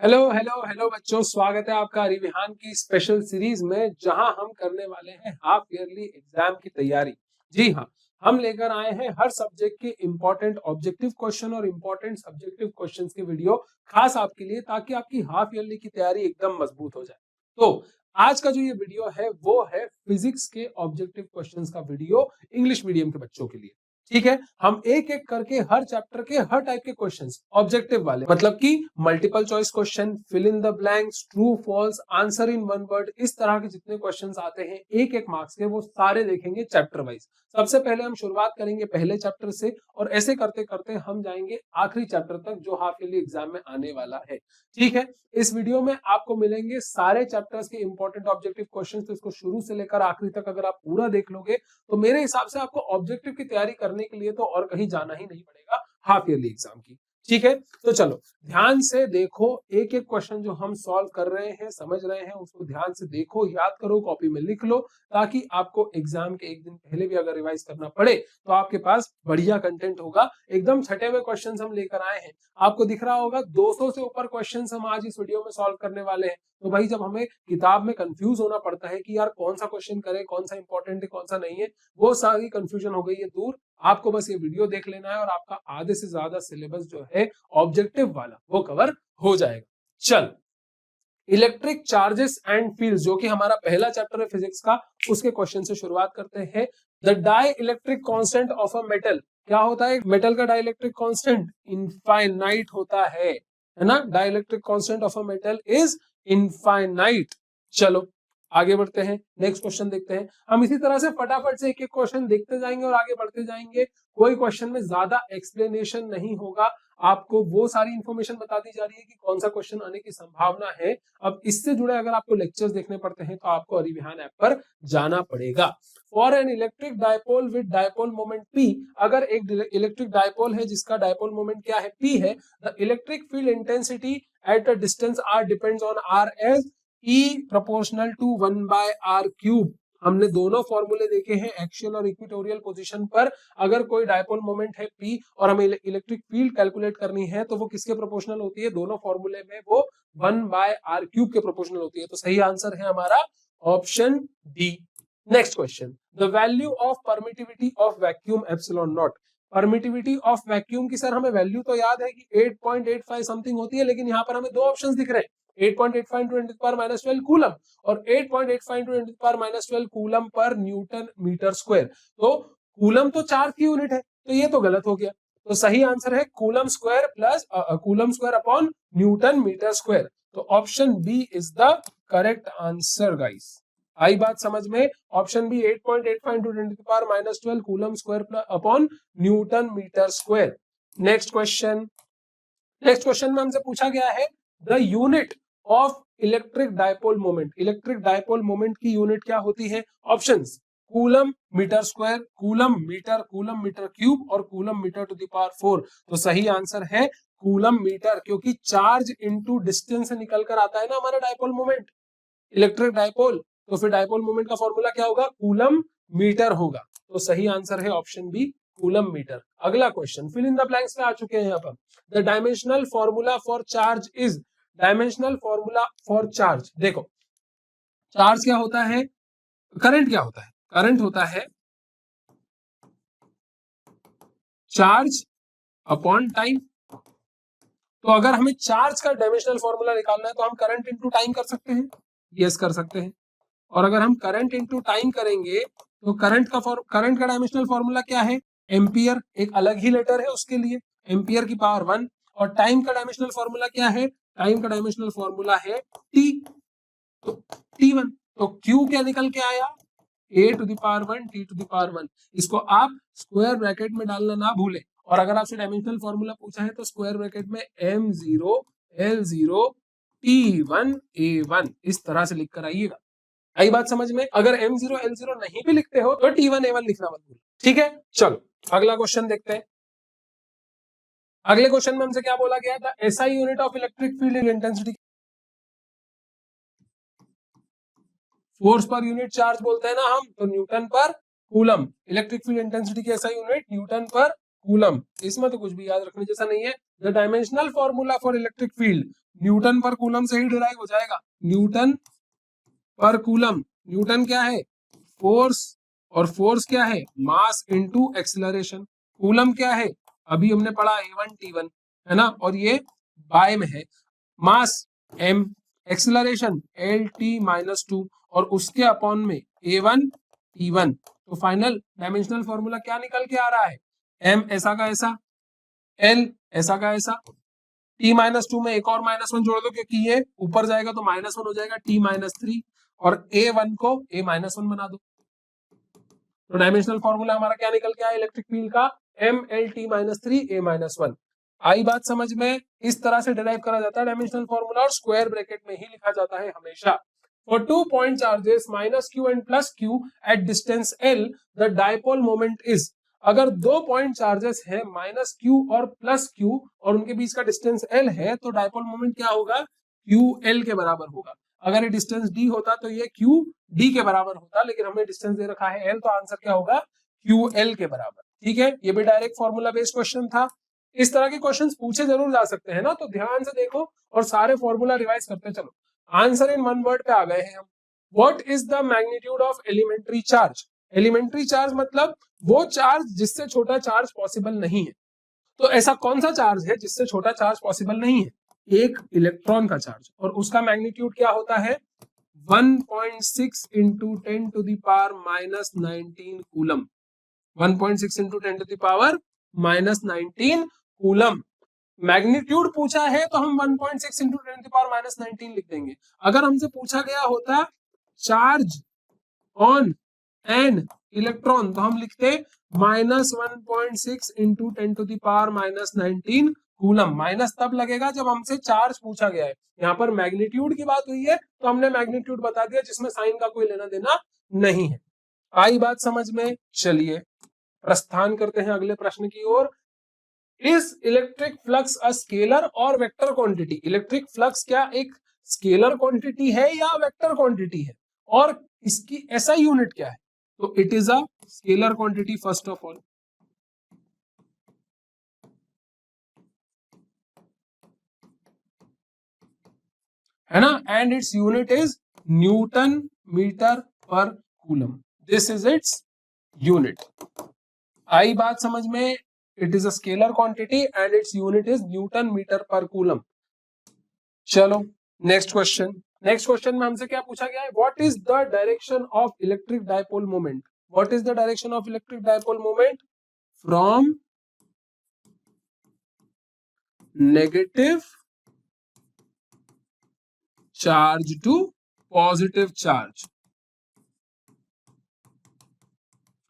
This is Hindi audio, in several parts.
हेलो हेलो हेलो बच्चों, स्वागत है आपका रिविहान की स्पेशल सीरीज में, जहां हम करने वाले हैं हाफ ईयरली एग्जाम की तैयारी। जी हाँ, हम लेकर आए हैं हर सब्जेक्ट के इंपॉर्टेंट ऑब्जेक्टिव क्वेश्चन और इंपॉर्टेंट सब्जेक्टिव क्वेश्चंस की वीडियो खास आपके लिए, ताकि आपकी हाफ ईयरली की तैयारी एकदम मजबूत हो जाए। तो आज का जो ये वीडियो है वो है फिजिक्स के ऑब्जेक्टिव क्वेश्चंस का वीडियो, इंग्लिश मीडियम के बच्चों के लिए। ठीक है, हम एक एक करके हर चैप्टर के हर टाइप के क्वेश्चंस ऑब्जेक्टिव वाले, मतलब कि multiple choice question, fill in the blanks, true false, answer in one word, इस तरह के जितने क्वेश्चंस आते हैं एक एक मार्क्स के, वो सारे देखेंगे चैप्टर वाइज। सबसे पहले हम शुरुआत करेंगे पहले चैप्टर से, और ऐसे करते करते हम जाएंगे आखिरी चैप्टर तक जो हाफ ईयरली एग्जाम में आने वाला है। ठीक है, इस वीडियो में आपको मिलेंगे सारे चैप्टर्स के इंपॉर्टेंट ऑब्जेक्टिव क्वेश्चंस, तो इसको शुरू से लेकर आखिरी तक अगर आप पूरा देख लोगे तो मेरे हिसाब से आपको ऑब्जेक्टिव की तैयारी करने के लिए तो और कहीं जाना ही नहीं पड़ेगा हाफ ईयरली एग्जाम की। ठीक है, तो चलो ध्यान से देखो, एक एक क्वेश्चन जो हम सॉल्व कर रहे हैं, समझ रहे हैं, उसको ध्यान से देखो, याद करो, कॉपी में लिख लो, ताकि आपको एग्जाम के एक दिन पहले भी अगर रिवाइज करना पड़े तो आपके पास बढ़िया कंटेंट होगा। एकदम छठे हुए क्वेश्चन हम लेकर आए हैं, आपको दिख रहा होगा 200 से ऊपर क्वेश्चन हम आज इस वीडियो में सॉल्व करने वाले हैं। तो भाई, जब हमें किताब में कंफ्यूज होना पड़ता है कि यार कौन सा क्वेश्चन करें, कौन सा इंपॉर्टेंट है, कौन सा नहीं है, वो सारी कंफ्यूजन हो गई है दूर। आपको बस ये वीडियो देख लेना है और आपका आधे से ज्यादा सिलेबस जो है ऑब्जेक्टिव वाला वो कवर हो जाएगा। चल, इलेक्ट्रिक चार्जेस एंड फील्ड्स, जो कि हमारा पहला चैप्टर है फिजिक्स का, उसके क्वेश्चन से शुरुआत करते हैं। The dielectric constant of a metal, क्या होता है मेटल का डाई इलेक्ट्रिक कांस्टेंट? इनफाइनाइट होता है ना। Dielectric constant of a metal is infinite. चलो आगे बढ़ते हैं, नेक्स्ट क्वेश्चन देखते हैं। हम इसी तरह से फटाफट से एक एक क्वेश्चन देखते जाएंगे और आगे बढ़ते जाएंगे। कोई क्वेश्चन में ज्यादा एक्सप्लेनेशन नहीं होगा, आपको वो सारी इंफॉर्मेशन बता दी जा रही है कि कौन सा क्वेश्चन आने की संभावना है। अब इससे जुड़े अगर आपको लेक्चर्स देखने पड़ते हैं तो आपको रिविहान ऐप पर जाना पड़ेगा। For an electric dipole with dipole moment P, अगर एक इलेक्ट्रिक डायपोल है जिसका डायपोल मोमेंट क्या है? P है। The electric field intensity at a distance R depends on R as E proportional to 1/r³। हमने दोनों फॉर्मूले देखे हैं एक्सियल और इक्वेटोरियल पोजीशन पर। अगर कोई डायपोल मोमेंट है P और हमें इलेक्ट्रिक फील्ड कैलकुलेट करनी है तो वो किसके प्रोपोर्शनल होती है? दोनों फॉर्मूले में वो 1/r³ के प्रोपोर्शनल होती है। तो सही आंसर है हमारा option D. Next question, the value of permittivity of vacuum epsilon not. Permittivity of vacuum की सर हमें वैल्यू तो याद है कि 8.85 समथिंग होती है, लेकिन यहाँ पर हमें दो ऑप्शंस दिख रहे हैं, 8.85 × 10⁻12 कूलम और 8.85 × 10⁻12 coulomb per newton metre square. तो कूलम तो चार्ज की यूनिट है, तो ये तो गलत हो गया। तो सही आंसर है coulomb square plus coulomb square upon newton metre square. तो option B is the correct answer guys. आई बात समझ में? Option B 8.85 × 10⁻12 coulomb square upon newton metre square. Next question, next question में हमसे पूछा गया है the unit of electric dipole moment. Electric dipole moment की यूनिट क्या होती है? Options, coulomb metre square, coulomb metre cube और coulomb metre to the power 4। तो सही आंसर है कूलम मीटर, क्योंकि चार्ज इनटू डिस्टेंस से निकल कर आता है ना हमारा डायपोल मोमेंट, इलेक्ट्रिक डायपोल। तो फिर डायपोल मोमेंट का फॉर्मूला क्या होगा? कूलम मीटर होगा। तो सही आंसर है ऑप्शन बी, कूलम मीटर। अगला question, fill in the blanks में आ चुके हैं यहाँ पर। The dimensional formula for charge is, dimensional formula for charge, देखो चार्ज क्या होता है, करंट क्या होता है? करंट होता है चार्ज अपॉन टाइम। तो अगर हमें चार्ज का डायमेंशनल फॉर्मूला निकालना है तो हम करंट इंटू टाइम कर सकते हैं, यस कर सकते हैं। और अगर हम करंट इंटू टाइम करेंगे तो करंट का डायमेंशनल फॉर्मूला क्या है? एम्पियर, एक अलग ही लेटर है उसके लिए, एम्पियर की पावर 1। और टाइम का डायमेंशनल फॉर्मूला क्या है? टाइम का डायमेंशनल फॉर्मूला है टी, तो T1। तो Q क्या निकल के आया? A⁻1 T⁻1। इसको आप स्क्वायर ब्रैकेट में डालना ना भूले। और अगर आपसे डायमेंशनल फॉर्मूला पूछा है तो स्क्वायर ब्रैकेट में M0 L0 T1 A1 इस तरह से लिख कर आइएगा। आई बात समझ में? अगर M0 L0 नहीं भी लिखते हो तो T1 A1 लिखना मत भूलो। ठीक है, चलो अगला क्वेश्चन देखते हैं। अगले क्वेश्चन में हमसे क्या बोला गया था? SI unit of electric field intensity, force per unit charge बोलते हैं ना हम, तो न्यूटन पर कूलम। इलेक्ट्रिक फील्ड इंटेंसिटी की SI यूनिट न्यूटन पर कूलम। इसमें तो कुछ भी याद रखने जैसा नहीं है। The dimensional formula for electric field, Newton पर कूलम से ही डिराइव हो जाएगा। न्यूटन पर कूलम, न्यूटन क्या है? फोर्स, और फोर्स क्या है? Mass into acceleration. कूलम क्या है? अभी हमने पढ़ा A1 T1, है ना, और ये बाय में है। मास m, एक्सीलरेशन L-T-2, और उसके अपॉन में A1 T1। तो फाइनल डायमेंशनल फॉर्मूला क्या निकल के आ रहा है? m ऐसा का ऐसा, l ऐसा का ऐसा, T-2 में एक और -1 जोड़ दो क्योंकि ये ऊपर जाएगा तो -1 हो जाएगा, T-3, और A1 को A-1 बना दो। तो डायमेंशनल फॉर्मूला हमारा क्या निकल के आया इलेक्ट्रिक फील्ड का? ML-T-3 A-1। आई बात समझ में? इस तरह से डिराइव करा जाता है डायमेंशनल फॉर्मूला, और स्क्वायर ब्रैकेट में ही लिखा जाता है हमेशा। For 2 point charges -q and +q at distance L, the dipole moment is. अगर 2 पॉइंट चार्जेस है -q और +q, और उनके बीच का डिस्टेंस L है, तो डायपोल मोमेंट क्या होगा? QL के बराबर होगा। अगर ये डिस्टेंस d होता तो ये QD के बराबर होता, लेकिन हमें डिस्टेंस दे रखा है L, तो आंसर क्या होगा? QL के बराबर। ठीक है, ये भी डायरेक्ट फॉर्मूला बेस्ड क्वेश्चन था। इस तरह के क्वेश्चंस पूछे जरूर जा सकते हैं ना, तो ध्यान से देखो और सारे फॉर्मूला रिवाइज करते चलो। आंसर इन वन वर्ड पे आ गए हैं हम। What is the magnitude of elementary charge? Elementary charge मतलब वो चार्ज जिससे छोटा चार्ज पॉसिबल नहीं है। तो ऐसा कौन सा चार्ज है जिससे छोटा चार्ज पॉसिबल नहीं है? एक इलेक्ट्रॉन का चार्ज, और उसका मैग्नीट्यूड क्या होता है? 1.6 into 10⁻⁻19 coulomb. 1.6 into 10⁻⁻19 coulomb magnitude पूछा है, तो हम 1.6 इंटू 10⁻⁻19 लिख देंगे। अगर हमसे पूछा गया होता चार्ज ऑन एन इलेक्ट्रॉन, तो हम लिखते -1.6 इंटू 10⁻⁻19 कूलम। माइनस तब लगेगा जब हमसे चार्ज पूछा गया है। यहाँ पर मैग्नीट्यूड की बात हुई है, तो हमने मैग्नीट्यूड बता दिया, जिसमें साइन का कोई लेना देना नहीं है। आई बात समझ में? चलिए प्रस्थान करते हैं अगले प्रश्न की ओर। Is electric flux a scalar और वेक्टर क्वांटिटी? इलेक्ट्रिक फ्लक्स क्या एक स्केलर क्वांटिटी है या वेक्टर क्वांटिटी है? और इसकी ऐसा यूनिट क्या है? तो it is a scalar quantity first of all, है ना, and its unit is newton metre per coulomb. This is its unit. आई बात समझ में? It is a scalar quantity and its unit is newton metre per coulomb. चलो नेक्स्ट क्वेश्चन। नेक्स्ट क्वेश्चन में हमसे क्या पूछा गया है? What is the direction of electric dipole moment? What is the direction of electric dipole moment? From negative charge to positive charge.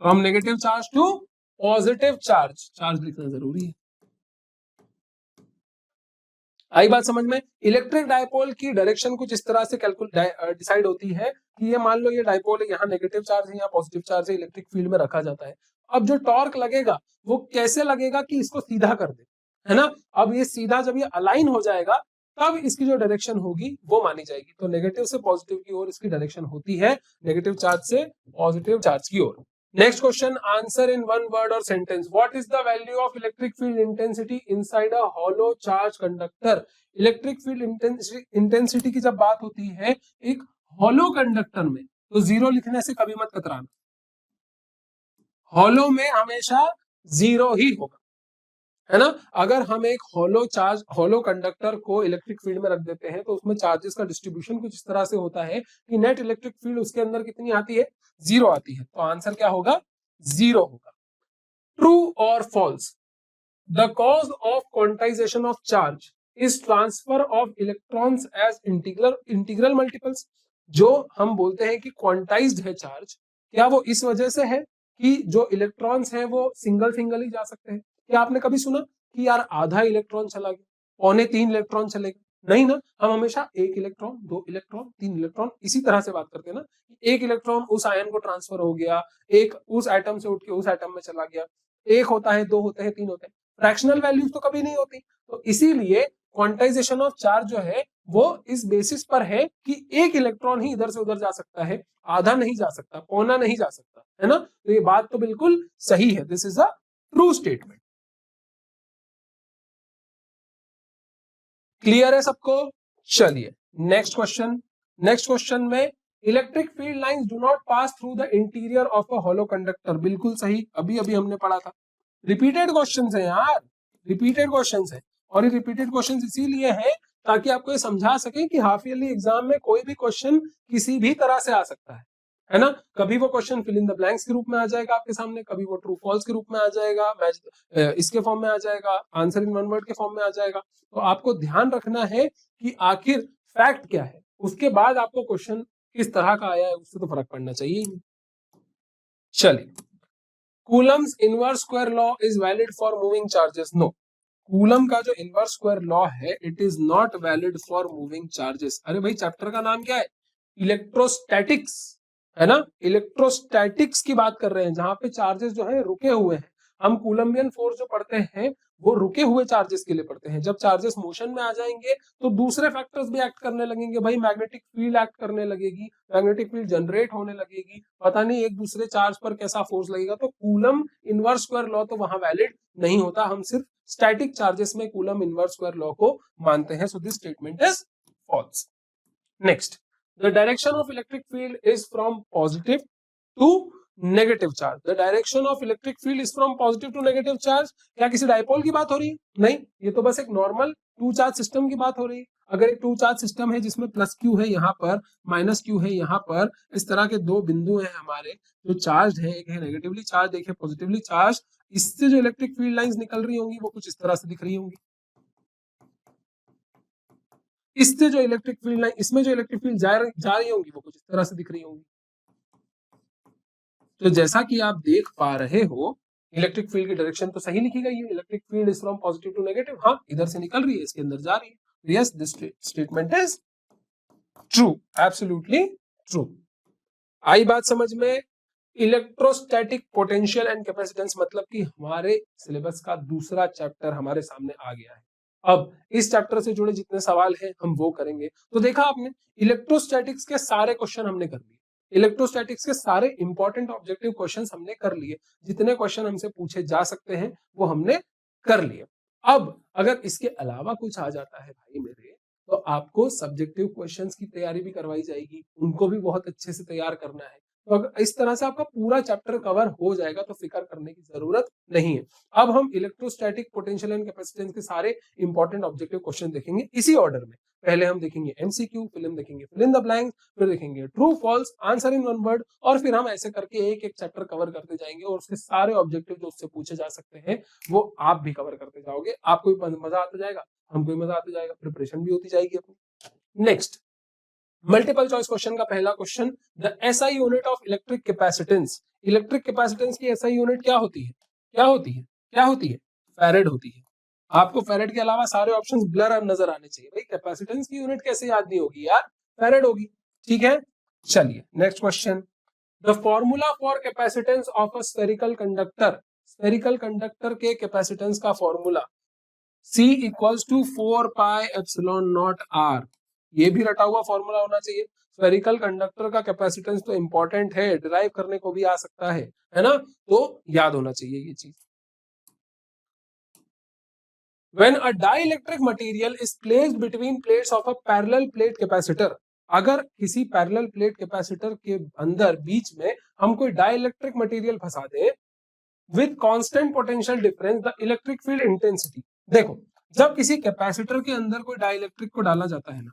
From negative charge to positive charge. Charge लिखना जरूरी है। आई बात समझ में? इलेक्ट्रिक डायपोल की डायरेक्शन कुछ इस तरह से डिसाइड होती है कि ये मान लो ये डायपोल है, यहाँ नेगेटिव चार्ज है, यहाँ पॉजिटिव चार्ज है, इलेक्ट्रिक फील्ड में रखा जाता है। अब जो टॉर्क लगेगा वो कैसे लगेगा कि इसको सीधा कर दे, है ना। अब ये सीधा जब ये अलाइन हो जाएगा तब इसकी जो डायरेक्शन होगी वो मानी जाएगी। तो नेगेटिव से पॉजिटिव की ओर इसकी डायरेक्शन होती है, नेगेटिव चार्ज से पॉजिटिव चार्ज की ओर। Next question, answer in one word और sentence. What is the value of electric field intensity inside a hollow charge conductor? Electric field intensity की जब बात होती है एक हॉलो कंडक्टर में, तो जीरो लिखने से कभी मत कतराना। हॉलो में हमेशा जीरो ही होगा, है ना। अगर हम एक हॉलो कंडक्टर को इलेक्ट्रिक फील्ड में रख देते हैं, तो उसमें चार्जेस का डिस्ट्रीब्यूशन कुछ इस तरह से होता है कि नेट इलेक्ट्रिक फील्ड उसके अंदर कितनी आती है? जीरो आती है। तो आंसर क्या होगा? जीरो होगा। ट्रू और false? The cause of quantization of charge is transfer of electrons as integral multiples. जो हम बोलते हैं कि क्वांटाइज्ड है चार्ज, क्या वो इस वजह से है कि जो इलेक्ट्रॉन्स हैं वो सिंगल सिंगल ही जा सकते हैं? क्या आपने कभी सुना कि यार आधा इलेक्ट्रॉन चला गया, 2.25 इलेक्ट्रॉन चले गए? नहीं ना, हम हमेशा 1 इलेक्ट्रॉन, 2 इलेक्ट्रॉन, 3 इलेक्ट्रॉन इसी तरह से बात करते हैं ना। एक इलेक्ट्रॉन उस आयन को ट्रांसफर हो गया, एक उस एटम से उठ के उस एटम में चला गया। एक होता है, 2 होते हैं, 3 होते हैं, फ्रैक्शनल वैल्यूज तो कभी नहीं होती। तो इसीलिए क्वांटाइजेशन ऑफ चार्ज जो है वो इस बेसिस पर है कि एक इलेक्ट्रॉन ही इधर से उधर जा सकता है, आधा नहीं जा सकता, पौना नहीं जा सकता, है ना। तो ये बात तो बिल्कुल सही है। This is a true statement. Clear है सबको? चलिए नेक्स्ट क्वेश्चन में electric field lines do not pass through the interior of a hollow conductor. बिल्कुल सही, अभी अभी हमने पढ़ा था। रिपीटेड क्वेश्चंस है यार, रिपीटेड क्वेश्चंस है, और ये रिपीटेड क्वेश्चंस इसीलिए है ताकि आपको ये समझा सके कि हाफ ईयरली एग्जाम में कोई भी क्वेश्चन किसी भी तरह से आ सकता है ना। कभी वो question fill in the blanks के रूप में आ जाएगा आपके सामने, कभी वो ट्रू फॉल्स के रूप में आ जाएगा, मैच इसके फॉर्म में आ जाएगा, आंसर इन वन वर्ड के फॉर्म में आ जाएगा। तो आपको ध्यान रखना है कि आखिर फैक्ट क्या है, उसके बाद आपको क्वेश्चन किस तरह का आया है उससे तो फर्क पड़ना चाहिए। चलिए, coulomb's inverse square law is valid for moving charges. No, coulomb का जो इनवर्स स्क्वायर लॉ है it is not valid for moving charges. अरे भाई, चैप्टर का नाम क्या है? इलेक्ट्रोस्टैटिक्स, है ना। इलेक्ट्रोस्टैटिक्स की बात कर रहे हैं, जहां पे चार्जेस जो है रुके हुए हैं। हम कूलम्बियन फोर्स जो पढ़ते हैं वो रुके हुए चार्जेस के लिए पढ़ते हैं। जब चार्जेस मोशन में आ जाएंगे तो दूसरे फैक्टर्स भी एक्ट करने लगेंगे भाई, मैग्नेटिक फील्ड एक्ट करने लगेगी, मैग्नेटिक फील्ड जनरेट होने लगेगी, पता नहीं एक दूसरे चार्ज पर कैसा फोर्स लगेगा। तो कूलम इनवर्स स्क्वायर लॉ तो वहां वैलिड नहीं होता, हम सिर्फ स्टैटिक चार्जेस में कूलम इनवर्स स्क्वायर लॉ को मानते हैं। So this statement is false. Next, the direction of electric field is from positive to negative charge. The direction of electric field is from positive to negative charge. क्या किसी डायपोल की बात हो रही है? नहीं, ये तो बस एक नॉर्मल टू चार्ज सिस्टम की बात हो रही है। अगर एक टू चार्ज सिस्टम है जिसमें प्लस क्यू है यहाँ पर, माइनस क्यू है यहाँ पर, इस तरह के दो बिंदु हैं हमारे जो चार्ज है, एक है नेगेटिवली चार्ज, एक है पॉजिटिवली चार्ज, इससे जो इलेक्ट्रिक फील्ड लाइंस निकल रही होंगी वो कुछ इस तरह से दिख रही होंगी। इससे जो इलेक्ट्रिक फील्ड लाइन, इसमें जो इलेक्ट्रिक फील्ड जा रही होंगी वो कुछ इस तरह से दिख रही होंगी। तो जैसा कि आप देख पा रहे हो, इलेक्ट्रिक फील्ड की डायरेक्शन तो सही लिखी गई है, electric field is from positive to negative. हाँ, इधर से निकल रही है, इसके अंदर जा रही है। Yes, this statement is true, absolutely true. आई बात समझ में? इलेक्ट्रोस्टैटिक पोटेंशियल एंड कैपेसिटेंस, मतलब कि हमारे सिलेबस का दूसरा चैप्टर हमारे सामने आ गया है। अब इस चैप्टर से जुड़े जितने सवाल हैं हम वो करेंगे। तो देखा आपने, इलेक्ट्रोस्टैटिक्स के सारे क्वेश्चन हमने कर लिए, इलेक्ट्रोस्टैटिक्स के सारे इंपॉर्टेंट ऑब्जेक्टिव क्वेश्चंस हमने कर लिए, जितने क्वेश्चन हमसे पूछे जा सकते हैं वो हमने कर लिए। अब अगर इसके अलावा कुछ आ जाता है भाई मेरे, तो आपको सब्जेक्टिव क्वेश्चंस की तैयारी भी करवाई जाएगी, उनको भी बहुत अच्छे से तैयार करना है। तो अगर इस तरह से आपका पूरा चैप्टर कवर हो जाएगा तो फिक्र करने की जरूरत नहीं है। अब हम इलेक्ट्रोस्टैटिक पोटेंशियल एंड कैपेसिटेंस के सारे इंपॉर्टेंट ऑब्जेक्टिव क्वेश्चन देखेंगे इसी ऑर्डर में। पहले हम देखेंगे एमसीक्यू, फिर हम देखेंगे फिल इन द ब्लैंक्स, फिर देखेंगे true false, answer in one word, और फिर हम ऐसे करके एक एक चैप्टर कवर करते जाएंगे और उसके सारे ऑब्जेक्टिव जो उससे पूछे जा सकते हैं वो आप भी कवर करते जाओगे। आपको भी मजा आता जाएगा, हमको भी मजा आता जाएगा, प्रिपरेशन भी होती जाएगी अपनी। नेक्स्ट, मल्टीपल चॉइस क्वेश्चन का पहला question, the SI unit of electric capacitance. Electric capacitance की एसआई यूनिट क्या होती है? क्या होती है? क्या होती है? फैरेड होती है। आपको फैरेड के अलावा सारे ऑप्शंस ब्लर नजर आने चाहिए भाई, कैपेसिटेंस की यूनिट कैसे याद नहीं होगी यार, फैरेड होगी। ठीक है, चलिए next question, the formula for capacitance of a spherical conductor. Spherical conductor के कैपेसिटेंस का formula C equals to 4 pi epsilon nought R। ये भी रटा हुआ फॉर्मूला होना चाहिए। स्फेरिकल कंडक्टर का कैपेसिटेंस तो इंपॉर्टेंट है, डिराइव करने को भी आ सकता है ना, तो याद होना चाहिए ये चीज। When a dielectric material is placed between plates of a parallel plate capacitor, अगर किसी पैरेलल प्लेट कैपेसिटर के अंदर बीच में हम कोई डाइलेक्ट्रिक मटेरियल फंसा दें with constant potential difference the electric field intensity. देखो, जब किसी कैपेसिटर के अंदर कोई डाइलेक्ट्रिक को डाला जाता है ना,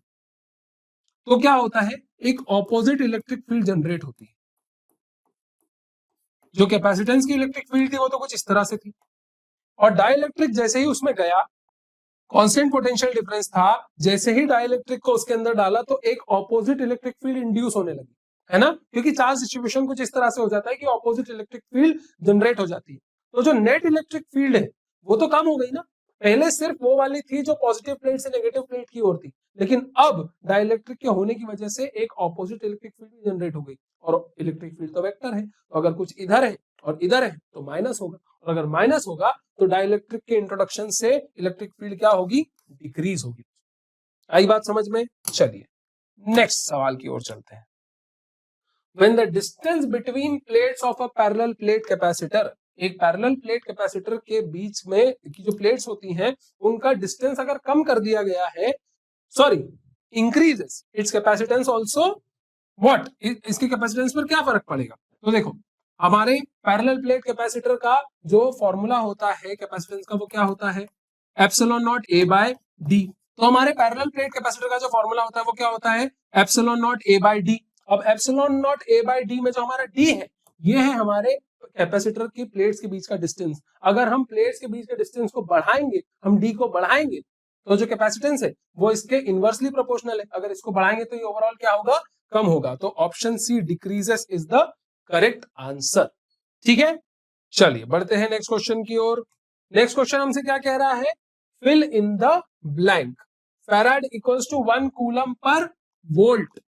तो क्या होता है, एक ऑपोजिट इलेक्ट्रिक फील्ड जनरेट होती है। जो कैपेसिटेंस की इलेक्ट्रिक फील्ड थी वो तो कुछ इस तरह से थी, और डाइलेक्ट्रिक जैसे ही उसमें गया, कांस्टेंट पोटेंशियल डिफरेंस था, जैसे ही डाइलेक्ट्रिक को उसके अंदर डाला तो एक ऑपोजिट इलेक्ट्रिक फील्ड इंड्यूस होने लगी, है ना, क्योंकि चार्ज डिस्ट्रीब्यूशन कुछ इस तरह से हो जाता है कि ऑपोजिट इलेक्ट्रिक फील्ड जनरेट हो जाती है। तो जो नेट इलेक्ट्रिक फील्ड है वो तो कम हो गई ना, पहले सिर्फ वो वाली थी जो पॉजिटिव प्लेट से नेगेटिव प्लेट की ओर थी, लेकिन अब डाइलेक्ट्रिक के होने की वजह से एक ऑपोजिट इलेक्ट्रिक फील्ड जनरेट हो गई, और इलेक्ट्रिक फील्ड तो वेक्टर है, तो अगर कुछ इधर है और इधर है तो माइनस होगा, और अगर माइनस होगा तो डाइलेक्ट्रिक के इंट्रोडक्शन से इलेक्ट्रिक फील्ड क्या होगी, डिक्रीज होगी। आई बात समझ में? चलिए नेक्स्ट सवाल की ओर चलते हैं। When the distance between plates of a parallel plate capacitor, एक पैरेलल प्लेट कैपेसिटर के बीच में की जो प्लेट्स होती हैं उनका डिस्टेंस अगर कम कर दिया गया है, sorry increases it's capacitance also what, इसके कैपेसिटेंस पर क्या फर्क पड़ेगा? तो देखो हमारे पैरेलल प्लेट कैपेसिटर का जो फॉर्मूला होता है कैपेसिटेंस का वो क्या होता है, epsilon not A by D. तो हमारे पैरेलल प्लेट कैपेसिटर का जो फॉर्मूला होता है वो क्या होता है, epsilon not A by D. अब epsilon not A by D में जो हमारा डी है ये है हमारे कैपेसिटर की प्लेट्स के बीच का डिस्टेंस। अगर हम प्लेट्स के बीच के डिस्टेंस को बढ़ाएंगे, हम डी को बढ़ाएंगे, तो जो कैपेसिटेंस है वो इसके इनवर्सली प्रोपोर्शनल है। अगर इसको बढ़ाएंगे तो ये ओवरऑल क्या होगा, कम होगा। तो option C decreases is the correct answer. ठीक है, चलिए बढ़ते हैं नेक्स्ट क्वेश्चन की ओर। नेक्स्ट क्वेश्चन हमसे क्या कह रहा है, fill in the blank. Farad equals to 1 coulomb per volt.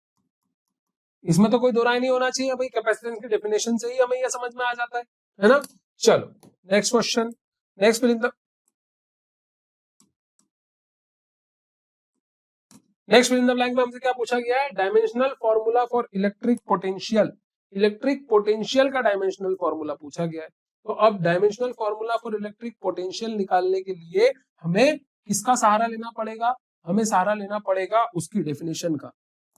इसमें तो कोई दो राय नहीं होना चाहिए भाई, कैपेसिटेंस की डेफिनेशन से ही हमें यह समझ में आ जाता है ना। चलो next question, next fill in the blank में हमसे क्या पूछा गया है, dimensional formula for electric potential. Electric potential का डायमेंशनल फॉर्मूला पूछा गया है। तो अब dimensional formula for electric potential निकालने के लिए हमें किसका सहारा लेना पड़ेगा, हमें सहारा लेना पड़ेगा उसकी डेफिनेशन का,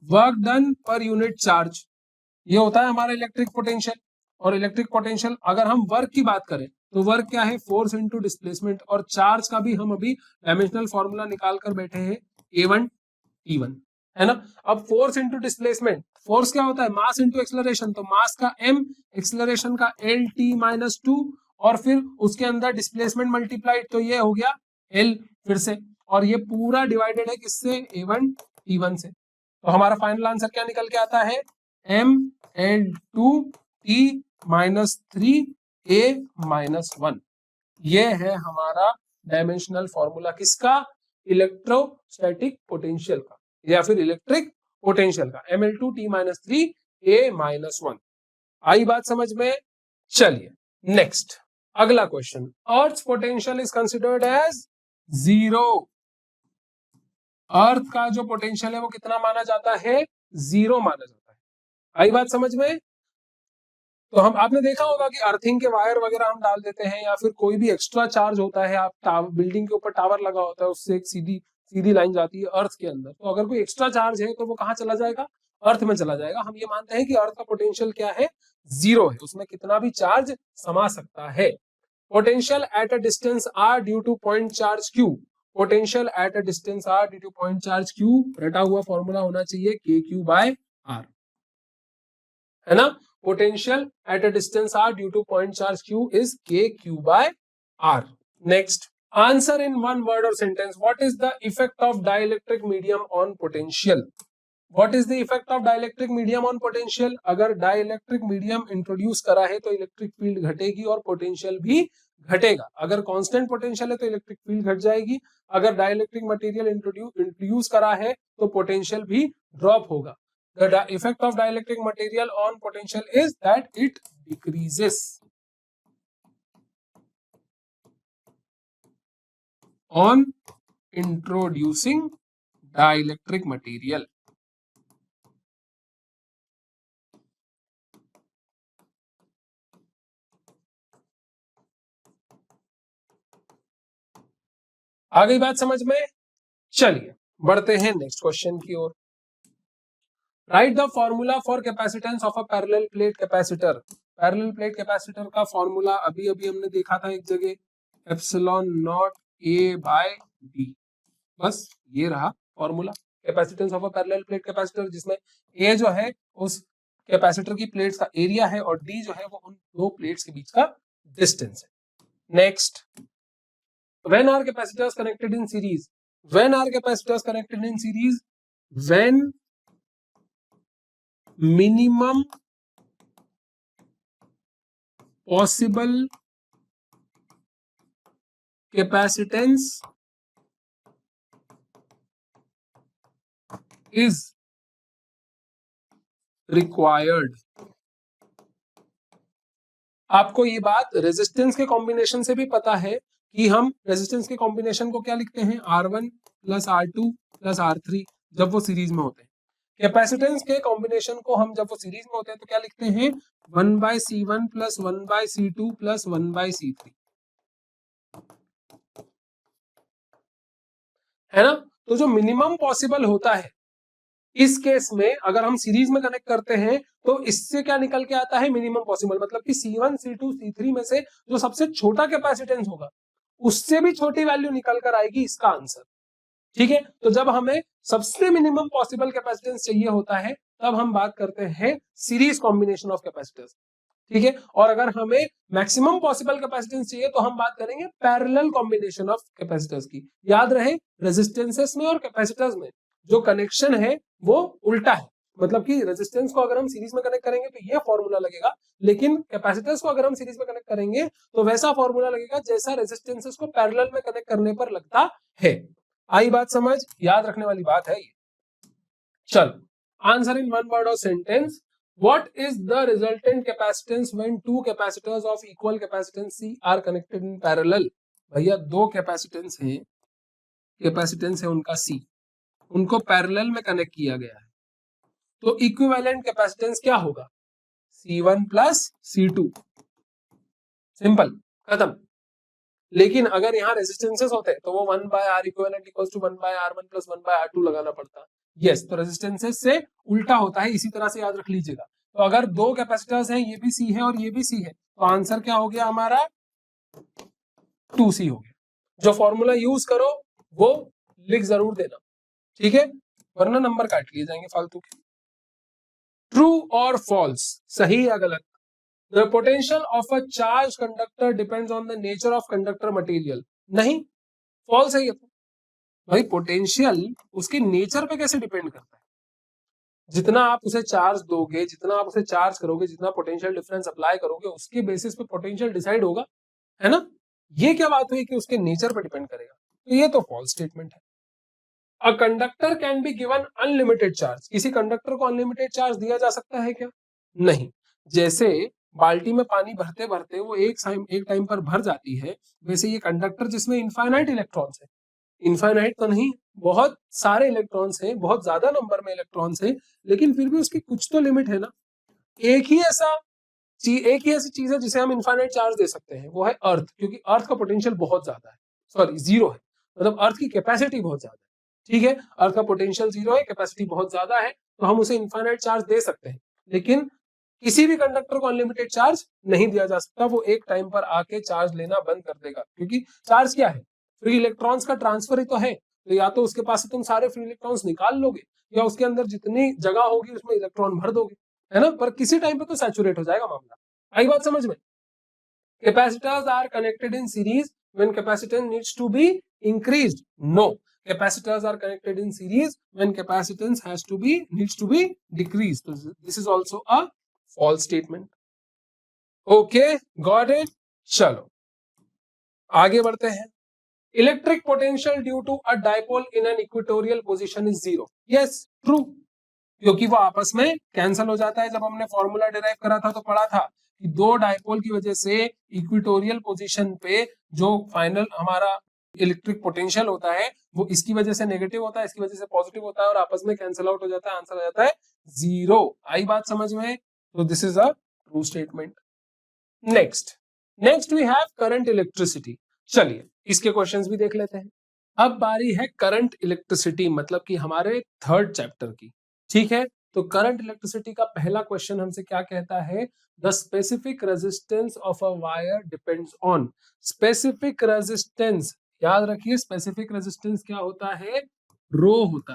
work done per unit charge. ये होता है हमारा इलेक्ट्रिक पोटेंशियल। और इलेक्ट्रिक पोटेंशियल अगर हम वर्क की बात करें तो वर्क क्या है, फोर्स इनटू डिस्प्लेसमेंट। और चार्ज का भी हम अभी डायमेंशनल फॉर्मूला निकाल कर बैठे हैं, A1 T1, है ना। अब फोर्स इनटू डिस्प्लेसमेंट, फोर्स क्या होता है, मास इनटू एक्सेलरेशन। तो मास का m, एक्सेलरेशन का LT-2, और फिर उसके अंदर डिस्प्लेसमेंट मल्टीप्लाइड, तो ये हो गया L फिर से। और ये पूरा डिवाइडेड है किससे, A1 T1 से। तो हमारा फाइनल आंसर क्या निकल के आता है, ML2T-3A-1। ये है हमारा डायमेंशनल फॉर्मूला किसका, इलेक्ट्रोस्टैटिक पोटेंशियल का या फिर इलेक्ट्रिक पोटेंशियल का, ML2T-3A-1। आई बात समझ में? चलिए नेक्स्ट अगला question, earth potential is considered as 0। Earth का जो पोटेंशियल है वो कितना माना जाता है, 0 माना जाता है। आई बात समझ में? तो हम आपने देखा होगा कि अर्थिंग के वायर वगैरह हम डाल देते हैं, या फिर कोई भी एक्स्ट्रा चार्ज होता है, आप बिल्डिंग के ऊपर टावर लगा होता है, उससे एक सीधी लाइन जाती है अर्थ के अंदर। तो अगर कोई एक्स्ट्रा चार्ज है तो वो कहाँ चला जाएगा, अर्थ में चला जाएगा। हम ये मानते हैं कि अर्थ का पोटेंशियल क्या है, 0 है, उसमें कितना भी चार्ज समा सकता है। Potential at a distance R due to point charge Q. Potential at a distance R due to point charge Q, रटा हुआ फॉर्मूला होना चाहिए KQ/R, है ना। Potential at a distance r due to point charge q is KQ/R. Next, answer in one word or sentence. What is the effect of dielectric medium on potential? What is the effect of dielectric medium on potential? अगर dielectric medium इंट्रोड्यूस करा है तो इलेक्ट्रिक फील्ड घटेगी और पोटेंशियल भी घटेगा। अगर कांस्टेंट पोटेंशियल है तो इलेक्ट्रिक फील्ड घट जाएगी। अगर डाइलेक्ट्रिक मटेरियल इंट्रोड्यूस करा है तो पोटेंशियल भी ड्रॉप होगा। The effect of dielectric material on potential is that it decreases on introducing dielectric material. आ गई बात समझ में? चलिए बढ़ते हैं नेक्स्ट क्वेश्चन की ओर। Write the formula for capacitance of a parallel plate capacitor. Parallel plate capacitor का फॉर्मूला अभी हमने देखा था एक जगह, एप्सिलॉन नॉट A/D। बस ये रहा formula capacitance of a parallel plate capacitor, जिसमें A जो है उस कैपेसिटर की प्लेट्स का एरिया है और D जो है वो उन दो प्लेट्स के बीच का डिस्टेंस है। Next, when are capacitors connected in series? When are capacitors connected in series? When minimum possible capacitance is required. आपको ये बात रेजिस्टेंस के कॉम्बिनेशन से भी पता है कि हम रेजिस्टेंस के कॉम्बिनेशन को क्या लिखते हैं, R1 plus R2 plus R3 जब वो सीरीज में होते हैं। कैपेसिटेंस के कॉम्बिनेशन को हम जब वो सीरीज में होते हैं तो क्या लिखते हैं, 1/C1 plus 1/C2 plus 1/C3, है ना। तो जो मिनिमम पॉसिबल होता है इस केस में अगर हम सीरीज में कनेक्ट करते हैं तो इससे क्या निकल के आता है, मिनिमम पॉसिबल, मतलब कि C1 C2 C3 में से जो सबसे छोटा कैपेसिटेंस होगा उससे भी छोटी वैल्यू निकल कर आएगी इसका आंसर। ठीक है, तो जब हमें सबसे मिनिमम पॉसिबल कैपेसिटेंस चाहिए होता है तब हम बात करते हैं सीरीज कॉम्बिनेशन ऑफ कैपेसिटर्स। ठीक है, और अगर हमें मैक्सिमम पॉसिबल कैपेसिटेंस चाहिए तो हम बात करेंगे पैरेलल कॉम्बिनेशन ऑफ कैपेसिटर्स की। याद रहे, रेजिस्टेंसेस में और कैपेसिटर्स में जो कनेक्शन है वो उल्टा है, मतलब कि रेजिस्टेंस को अगर हम सीरीज में कनेक्ट करेंगे तो ये फॉर्मूला लगेगा, लेकिन कैपेसिटर्स को अगर हम सीरीज में कनेक्ट करेंगे तो वैसा फॉर्मूला लगेगा जैसा रेजिस्टेंसेस को पैरेलल में कनेक्ट करने पर लगता है। आई बात समझ, याद रखने वाली बात है ये। चल, आंसर इन वन वर्ड और sentence. What is the resultant capacitance when two capacitors of equal capacitance C are connected in parallel? भैया दो कैपेसिटेंस है उनका C, उनको पैरेलल में कनेक्ट किया गया है, तो इक्विवेलेंट कैपेसिटेंस क्या होगा, C1 प्लस C2। सिंपल, खत्म। लेकिन अगर यहाँ रेजिस्टेंसेस होते तो वो 1/R equivalent equals to 1/R1 plus 1/R2 लगाना पड़ता। यस, तो रेजिस्टेंसेस से उल्टा होता है, इसी तरह से याद रख लीजिएगा। तो अगर दो कैपेसिटर्स हैं, ये भी C है और ये भी C है, तो आंसर क्या हो गया हमारा, 2C हो गया। जो फॉर्मूला यूज करो वो लिख जरूर देना, ठीक है, वरना नंबर काट लिए जाएंगे फालतू के। ट्रू और फॉल्स, सही या गलत। The potential of a charged conductor depends on the nature of conductor material. नहीं, फॉल्स है ये तो। भाई पोटेंशियल उसके नेचर पे कैसे डिपेंड करता है, जितना आप उसे चार्ज दोगे, जितना आप उसे चार्ज करोगे, जितना पोटेंशियल डिफरेंस अप्लाई करोगे, उसके बेसिस पे पोटेंशियल डिसाइड होगा, है ना। ये क्या बात हुई कि उसके नेचर पे डिपेंड करेगा, तो ये तो फॉल्स स्टेटमेंट है। A conductor can be given unlimited charge, किसी कंडक्टर को अनलिमिटेड चार्ज दिया जा सकता है क्या, नहीं। जैसे बाल्टी में पानी भरते भरते वो एक टाइम पर भर जाती है, वैसे ये कंडक्टर जिसमें इनफाइनाइट इलेक्ट्रॉन्स है, इनफाइनाइट तो नहीं, बहुत सारे इलेक्ट्रॉन्स हैं, बहुत ज्यादा नंबर में इलेक्ट्रॉन्स हैं, लेकिन फिर भी उसकी कुछ तो लिमिट है ना। एक ही ऐसी चीज है जिसे हम इनफाइनाइट चार्ज दे सकते हैं, वो है अर्थ, क्योंकि अर्थ का पोटेंशियल बहुत ज्यादा है, सॉरी जीरो है, मतलब अर्थ की कैपेसिटी बहुत ज्यादा है। ठीक है, अर्थ का पोटेंशियल जीरो है, कैपेसिटी बहुत ज्यादा है, तो हम उसे इनफाइनाइट चार्ज दे सकते हैं, लेकिन किसी भी कंडक्टर को अनलिमिटेड चार्ज नहीं दिया जा सकता। वो एक टाइम पर आके चार्ज लेना बंद कर देगा, क्योंकि चार्ज क्या है, फ्री इलेक्ट्रॉन्स का ट्रांसफर ही तो है। तो या तो उसके पास से तुम सारे फ्री इलेक्ट्रॉन्स निकाल लोगे, या उसके अंदर जितनी जगह होगी उसमें इलेक्ट्रॉन भर दोगे, है ना, पर किसी टाइम पे तो सैचुरेट हो जाएगा मामला। आई बात समझ में। Capacitors are connected in series when capacitance needs to be increased, no. Capacitors are connected in series when capacitance needs to be decreased. So this is also a false statement. Okay, got it. चलो आगे बढ़ते हैं। Electric potential due to a dipole in an equatorial position is zero. Yes, true, क्योंकि वो आपस में कैंसिल हो जाता है। जब हमने फॉर्मूला डिराइव करा था तो पढ़ा था कि दो डाइपोल की वजह से इक्वेटोरियल पोजीशन पे जो फाइनल हमारा इलेक्ट्रिक पोटेंशियल होता है वो इसकी वजह से नेगेटिव होता है, इसकी वजह से पॉजिटिव होता है, और आपस में कैंसिल आउट हो जाता है, आंसर आ जाता है जीरो। आई बात समझ में, तो this is a true statement. Next we have current electricity. चलिए इसके क्वेश्चंस भी देख लेते हैं। अब बारी है करंट इलेक्ट्रिसिटी, मतलब कि हमारे थर्ड चैप्टर की। ठीक है, तो करंट इलेक्ट्रिसिटी का पहला क्वेश्चन हमसे क्या कहता है, the specific resistance of a wire depends on. Specific resistance, याद रखिए स्पेसिफिक रेजिस्टेंस क्या होता है, रो होता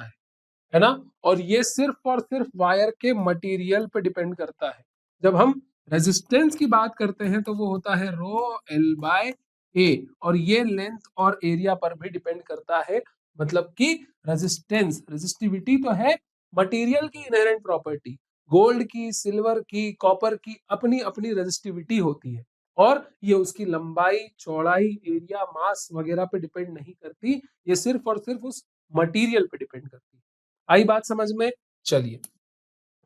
है ना, और ये सिर्फ और सिर्फ वायर के मटेरियल पे डिपेंड करता है। जब हम रेजिस्टेंस की बात करते हैं तो वो होता है रो एल बाय ए, और ये लेंथ और एरिया पर भी डिपेंड करता है। मतलब कि रेजिस्टेंस, रेजिस्टिविटी तो है मटेरियल की इनहेरेंट प्रॉपर्टी, गोल्ड की, सिल्वर की, कॉपर की अपनी अपनी रेजिस्टिविटी होती है, और ये उसकी लंबाई, चौड़ाई, एरिया, मास वगैरह पे डिपेंड नहीं करती, ये सिर्फ और सिर्फ उस मटेरियल पे डिपेंड करती है। आई बात समझ में। चलिए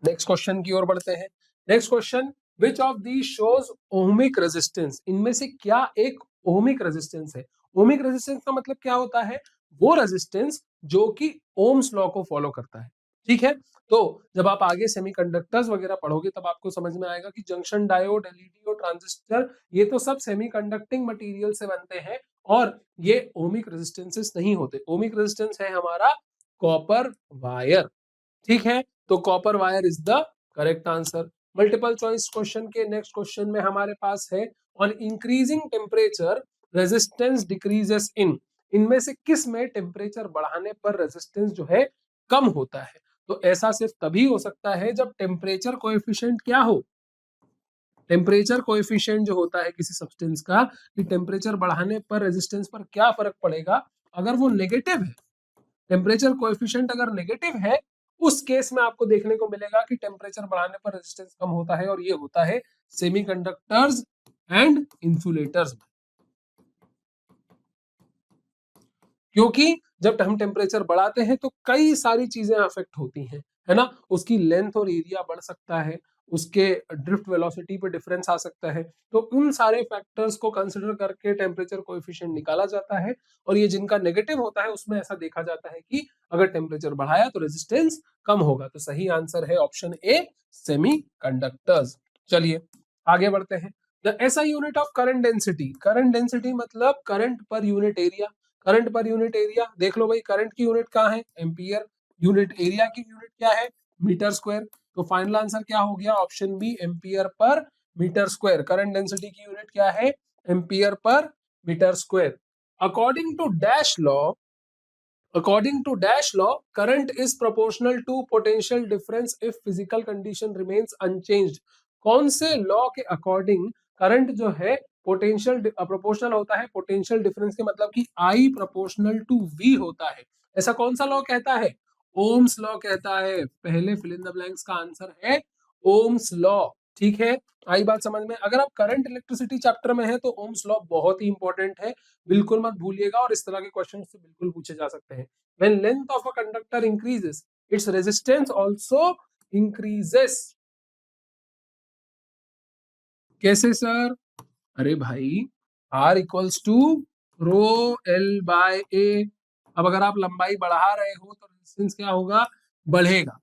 नेक्स्ट क्वेश्चन की ओर बढ़ते हैं। Next question, which of the shows ohmic resistance, इनमें से क्या एक ओमिक रेजिस्टेंस है। ओमिक रेजिस्टेंस का मतलब क्या होता है, वो रेजिस्टेंस जो कि ओम्स लॉ को फॉलो करता है। ठीक है, तो जब आप आगे सेमीकंडक्टर्स वगैरह पढ़ोगे तब आपको समझ में आएगा कि जंक्शन डायोड, एलईडी और ट्रांजिस्टर ये तो सब सेमीकंडक्टिंग मटेरियल से बनते हैं, और ये ओमिक रेजिस्टेंसेस नहीं होते। ओमिक रेजिस्टेंस है हमारा कॉपर वायर। ठीक है, तो copper wire is the correct answer. Multiple choice question के नेक्स्ट क्वेश्चन में हमारे पास है on increasing temperature resistance decreases इन, इनमें से किस में टेम्परेचर बढ़ाने पर रेजिस्टेंस जो है कम होता है? तो ऐसा सिर्फ तभी हो सकता है जब टेम्परेचर कोएफिशिएंट क्या हो, टेम्परेचर कोएफिशिएंट जो होता है किसी सब्सटेंस का, कि टेम्परेचर बढ़ाने पर रेजिस्टेंस पर क्या फर्क पड़ेगा, अगर वो नेगेटिव है, टेम्परेचर कोएफिशिएंट अगर नेगेटिव है, उस केस में आपको देखने को मिलेगा कि टेम्परेचर बढ़ाने पर रेजिस्टेंस कम होता है, और ये होता है सेमीकंडक्टर्स एंड इंसुलेटर्स में। क्योंकि जब हम टेम्परेचर बढ़ाते हैं तो कई सारी चीजें अफेक्ट होती हैं, है ना, उसकी लेंथ और एरिया बढ़ सकता है, उसके ड्रिफ्ट वेलोसिटी पे डिफरेंस आ सकता है, तो उन सारे फैक्टर्स को कंसिडर करके टेम्परेचर कोएफिशिएंट निकाला जाता है, और ये जिनका नेगेटिव होता है उसमें ऐसा देखा जाता है कि अगर टेम्परेचर बढ़ाया तो रेजिस्टेंस कम होगा। तो सही आंसर है ऑप्शन ए, सेमीकंडक्टर्स। चलिए आगे बढ़ते हैं। The SI unit of current density, current density मतलब current per unit area, current per unit area देख लो भाई, करंट की यूनिट कहाँ है, एम्पियर, यूनिट एरिया की यूनिट क्या है, मीटर स्क्वायर, तो फाइनल आंसर क्या हो गया, option B, ampere per metre square. Current density की यूनिट क्या है, ampere per metre square. According to dash law, according to dash law, current is proportional to potential difference if physical condition remains unchanged। कौन से लॉ के अकॉर्डिंग करंट जो है पोटेंशियल प्रोपोर्शनल होता है पोटेंशियल डिफरेंस के, मतलब कि I प्रोपोर्शनल टू V होता है, ऐसा कौन सा लॉ कहता है, ओम्स लॉ कहता है। पहले फिल इन द ब्लैंक्स का आंसर है ओम्स लॉ। ठीक है, आई बात समझ में। अगर आप करंट इलेक्ट्रिसिटी चैप्टर में है तो ओम्स लॉ बहुत ही इंपॉर्टेंट है, बिल्कुल मत भूलिएगा, और इस तरह के क्वेश्चन से बिल्कुल पूछे जा सकते हैं। When length of a conductor increases its resistance also increases. कैसे सर? अरे भाई R equals to rho L by A. अब अगर आप लंबाई बढ़ा रहे हो तो रेजिस्टेंस क्या होगा, बढ़ेगा।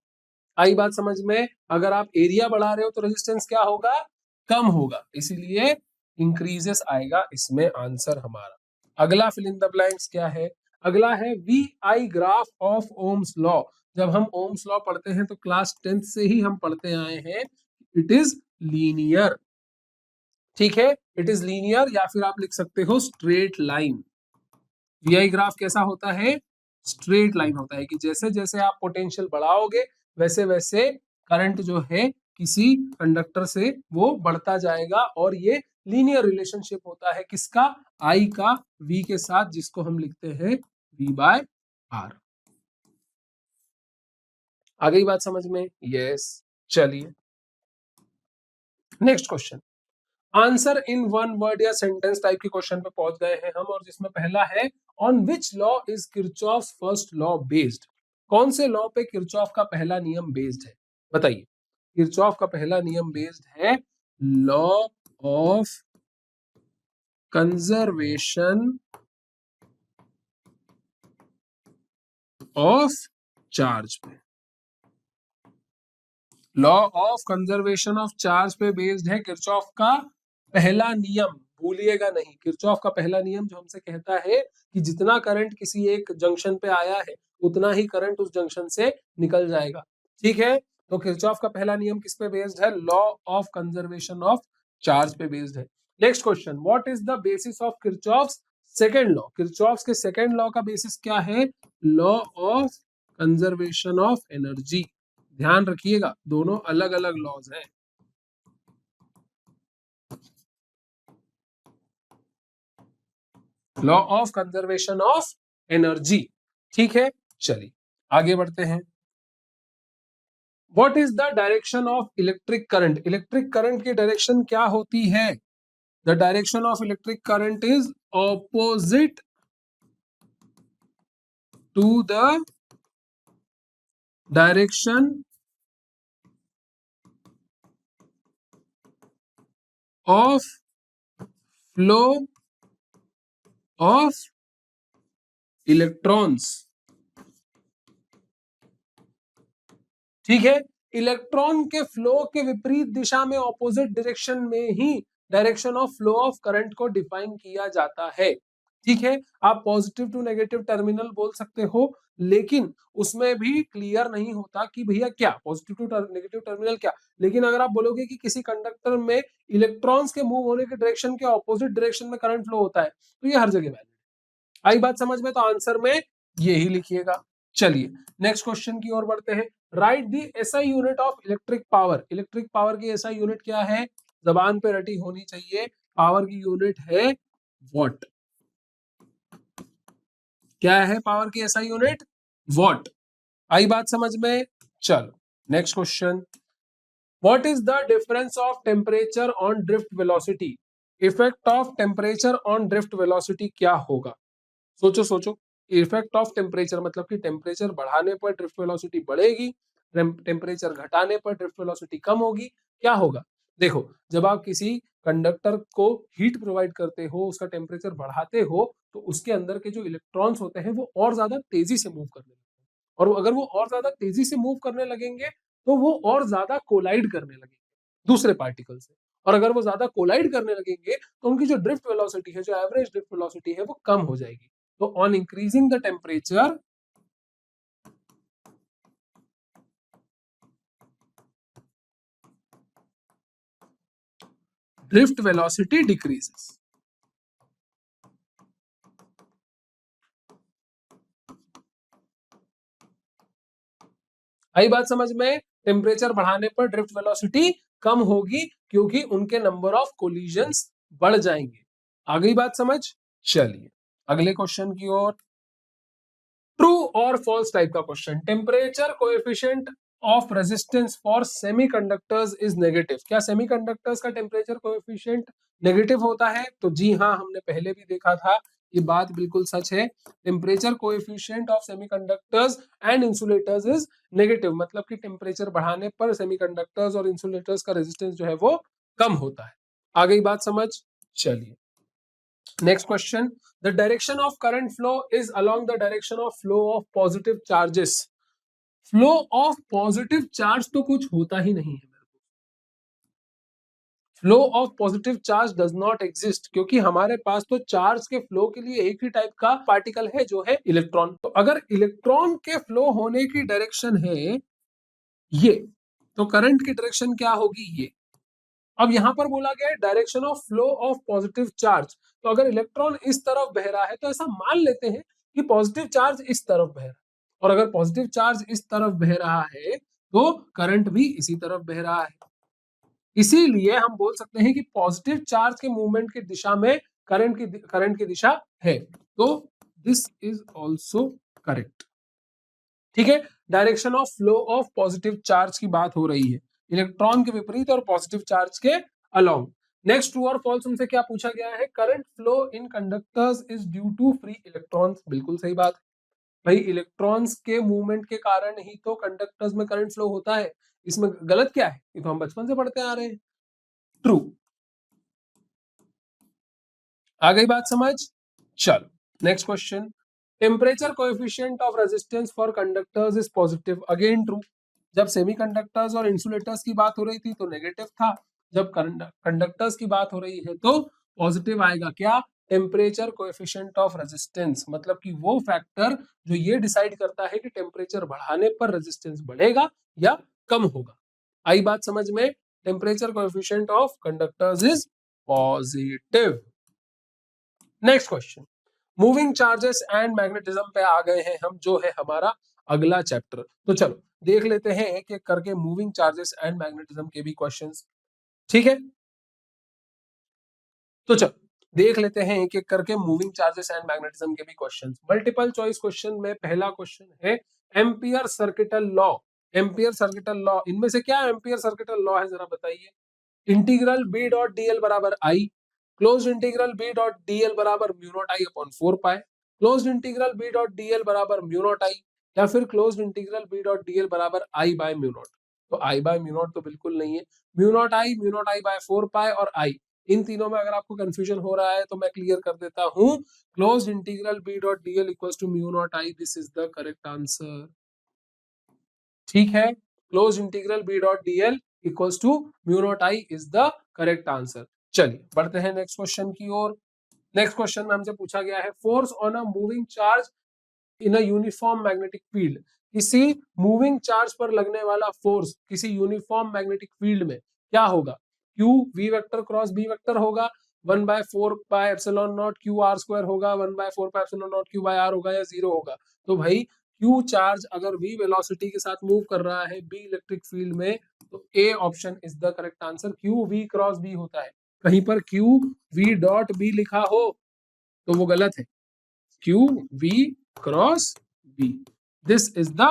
आई बात समझ में? अगर आप एरिया बढ़ा रहे हो तो रेजिस्टेंस क्या होगा, कम होगा, इसीलिए इंक्रीजेस आएगा इसमें आंसर हमारा। अगला फिल इन द ब्लैंक्स क्या है, अगला है V I graph of ohm's law. जब हम ओम्स लॉ पढ़ते हैं तो क्लास 10th से ही हम पढ़ते आए हैं, इट इज लीनियर। ठीक है, इट इज लीनियर, या फिर आप लिख सकते हो स्ट्रेट लाइन। वीआई ग्राफ कैसा होता है, स्ट्रेट लाइन होता है, कि जैसे जैसे आप पोटेंशियल बढ़ाओगे वैसे वैसे करंट जो है किसी कंडक्टर से वो बढ़ता जाएगा, और ये लीनियर रिलेशनशिप होता है किसका, आई का वी के साथ, जिसको हम लिखते हैं वी बाय आर। आ गई बात समझ में? यस। चलिए next question, answer in one word या सेंटेंस टाइप के क्वेश्चन पे पहुंच गए हैं हम, और जिसमें पहला है on which law is Kirchhoff's first law based. कौन से लॉ पे किरचॉफ का पहला नियम बेस्ड है, बताइए। किरचॉफ का पहला नियम बेस्ड है law of conservation of charge पे, law of conservation of charge पे बेस्ड है किरचॉफ का पहला नियम। भूलिएगा नहीं, किरचॉफ का पहला नियम जो हमसे कहता है कि जितना करंट किसी एक जंक्शन पे आया है उतना ही करंट उस जंक्शन से निकल जाएगा। ठीक है, तो किरचॉफ का पहला नियम किस पे बेस्ड है, law of conservation of charge पे बेस्ड है। Next question, what is the basis of Kirchhoff's second law. Kirchhoff's के सेकंड लॉ का बेसिस क्या है, law of conservation of energy. ध्यान रखिएगा दोनों अलग अलग लॉज हैं। Law of conservation of energy. ठीक है, चलिए आगे बढ़ते हैं। What is the direction of electric current. Electric current की डायरेक्शन क्या होती है, the direction of electric current is opposite to the direction of flow of electrons. ठीक है, इलेक्ट्रॉन के फ्लो के विपरीत दिशा में ऑपोजिट डायरेक्शन में ही direction of flow of current को डिफाइन किया जाता है। ठीक है, आप पॉजिटिव टू नेगेटिव टर्मिनल बोल सकते हो, लेकिन उसमें भी क्लियर नहीं होता कि भैया क्या पॉजिटिव टू नेगेटिव टर्मिनल क्या। लेकिन अगर आप बोलोगे कि किसी कंडक्टर में इलेक्ट्रॉन्स के मूव होने के डायरेक्शन के ऑपोजिट डायरेक्शन में करंट फ्लो होता है, तो ये हर जगह वैलिड है। आई बात समझ में? तो आंसर में ये ही लिखिएगा। चलिए नेक्स्ट क्वेश्चन की ओर बढ़ते हैं। Right the SI unit of electric power. Electric power की एसआई यूनिट क्या है? जबान पे रटी होनी चाहिए। पावर की यूनिट है वॉट। क्या है पावर की एसआई यूनिट? वॉट। आई बात समझ में? चलो next question. What is the difference of temperature on drift velocity? Effect of temperature on drift velocity क्या होगा? सोचो सोचो। इफेक्ट ऑफ टेम्परेचर मतलब कि टेम्परेचर बढ़ाने पर ड्रिफ्ट वेलोसिटी बढ़ेगी, टेम्परेचर घटाने पर ड्रिफ्ट वेलोसिटी कम होगी, क्या होगा? देखो, जब आप किसी कंडक्टर को हीट प्रोवाइड करते हो, उसका टेम्परेचर बढ़ाते हो, तो उसके अंदर के जो इलेक्ट्रॉन्स होते हैं वो और ज्यादा तेजी से मूव करने लगते हैं, और अगर वो और ज्यादा तेजी से मूव करने लगेंगे तो वो और ज्यादा कोलाइड करने लगेंगे दूसरे पार्टिकल से, और अगर वो ज्यादा कोलाइड करने लगेंगे तो उनकी जो ड्रिफ्ट वेलोसिटी है, जो एवरेज ड्रिफ्ट वेलोसिटी है, वो कम हो जाएगी। तो on increasing the temperature, drift velocity decreases. आई बात समझ में? टेम्परेचर बढ़ाने पर ड्रिफ्ट वेलोसिटी कम होगी क्योंकि उनके नंबर ऑफ कोलिजन्स बढ़ जाएंगे। आ गई बात समझ? चलिए अगले क्वेश्चन की ओर। ट्रू और फॉल्स टाइप का question. Temperature coefficient of resistance for semiconductors is negative. क्या सेमीकंडक्टर्स का टेम्परेचर कोएफिशिएंट नेगेटिव होता है? तो जी हाँ, हमने पहले भी देखा था, ये बात बिल्कुल सच है। Temperature coefficient of semiconductors and insulators is negative, मतलब कि टेम्परेचर बढ़ाने पर सेमीकंडक्टर्स और इंसुलेटर्स का रेजिस्टेंस जो है वो कम होता है। आ गई बात समझ? चलिए next question. The direction of current flow is along the direction of flow of positive charges. Flow of positive charge तो कुछ होता ही नहीं है। Flow of positive charge does not exist, क्योंकि हमारे पास तो चार्ज के फ्लो के लिए एक ही टाइप का पार्टिकल है जो है इलेक्ट्रॉन। तो अगर इलेक्ट्रॉन के फ्लो होने की डायरेक्शन है ये, तो करंट की डायरेक्शन क्या होगी? ये। अब यहां पर बोला गया है direction of flow of positive charge, तो अगर इलेक्ट्रॉन इस तरफ बह रहा है तो ऐसा मान लेते हैं कि पॉजिटिव चार्ज इस तरफ बह रहा है, और अगर पॉजिटिव चार्ज इस तरफ बह रहा है तो करंट भी इसी तरफ बह रहा है। इसीलिए हम बोल सकते हैं कि पॉजिटिव चार्ज के मूवमेंट की दिशा में करंट की दिशा है। तो दिस इज ऑल्सो करेक्ट। ठीक है, direction of flow of positive charge की बात हो रही है, इलेक्ट्रॉन के विपरीत और पॉजिटिव चार्ज के अलोंग। नेक्स्ट ट्रू और फॉल्स उनसे क्या पूछा गया है? Current flow in conductors is due to free electrons. बिल्कुल सही बात। भाई इलेक्ट्रॉन्स के मूवमेंट के कारण ही तो कंडक्टर्स में करंट फ्लो होता है, इसमें गलत क्या है? ये तो हम बचपन से पढ़ते आ रहे हैं। ट्रू। आ गई बात समझ? चलो next question. Temperature coefficient of resistance for conductors is positive. Again true. जब सेमीकंडक्टर्स और इंसुलेटर्स की बात हो रही थी तो नेगेटिव था, जब कंडक्टर्स की बात हो रही है तो पॉजिटिव आएगा। क्या? टेम्परेचर कोएफिशिएंट ऑफ रेजिस्टेंस, मतलब कि वो फैक्टर जो ये डिसाइड करता है कि टेम्परेचर बढ़ाने पर रेजिस्टेंस बढ़ेगा या कम होगा। आई बात समझ में? Temperature coefficient of conductors is positive. Next question. Moving charges and magnetism पे आ गए हैं हम, जो है हमारा अगला चैप्टर। तो चलो देख लेते हैं एक एक करके मूविंग चार्जेस एंड मैग्नेटिज्म के भी क्वेश्चंस। ठीक है, तो चलो देख लेते हैं एक एक करके मूविंग चार्जेस एंड मैग्नेटिज्म के भी क्वेश्चंस। मल्टीपल चॉइस क्वेश्चन में पहला क्वेश्चन है ampere circuital law. Ampere circuital law, इनमें से क्या एम्पियर सर्किटल लॉ है, जरा बताइए। इंटीग्रल बी डॉट डीएल बराबर I, closed integral B dot dl बराबर mu not I upon 4 pi, closed integral B dot dl बराबर म्यू नॉट आई, या फिर closed integral B dot dl बराबर आई बाय म्यू नॉट। तो आई बाय म्यू नॉट तो बिल्कुल नहीं है, म्यू नॉट आई बाय 4 पाई और आई। इन तीनों में अगर आपको कंफ्यूजन हो रहा है तो मैं क्लियर कर देता हूं, close integral B dot dl equals to mu not I, this is the correct answer. ठीक है, close integral B dot dl equals to mu not I is the correct answer. चलिए बढ़ते हैं नेक्स्ट क्वेश्चन की ओर। नेक्स्ट क्वेश्चन में हमसे पूछा गया है force on a moving charge in a uniform magnetic field. किसी मूविंग चार्ज पर लगने वाला फोर्स किसी यूनिफॉर्म मैग्नेटिक फील्ड में क्या होगा? Q V vector cross B vector होगा, 1/4 pi epsilon nought Q R square होगा, 1/4 pi epsilon nought Q by R होगा, या जीरो होगा। तो भाई क्यू चार्ज अगर वी वेलोसिटी के साथ मूव कर रहा है बी इलेक्ट्रिक फील्ड में, तो A option is the correct answer. Q V cross B होता है, कहीं पर क्यू वी डॉट बी लिखा हो तो वो गलत है, Q V cross B, this is the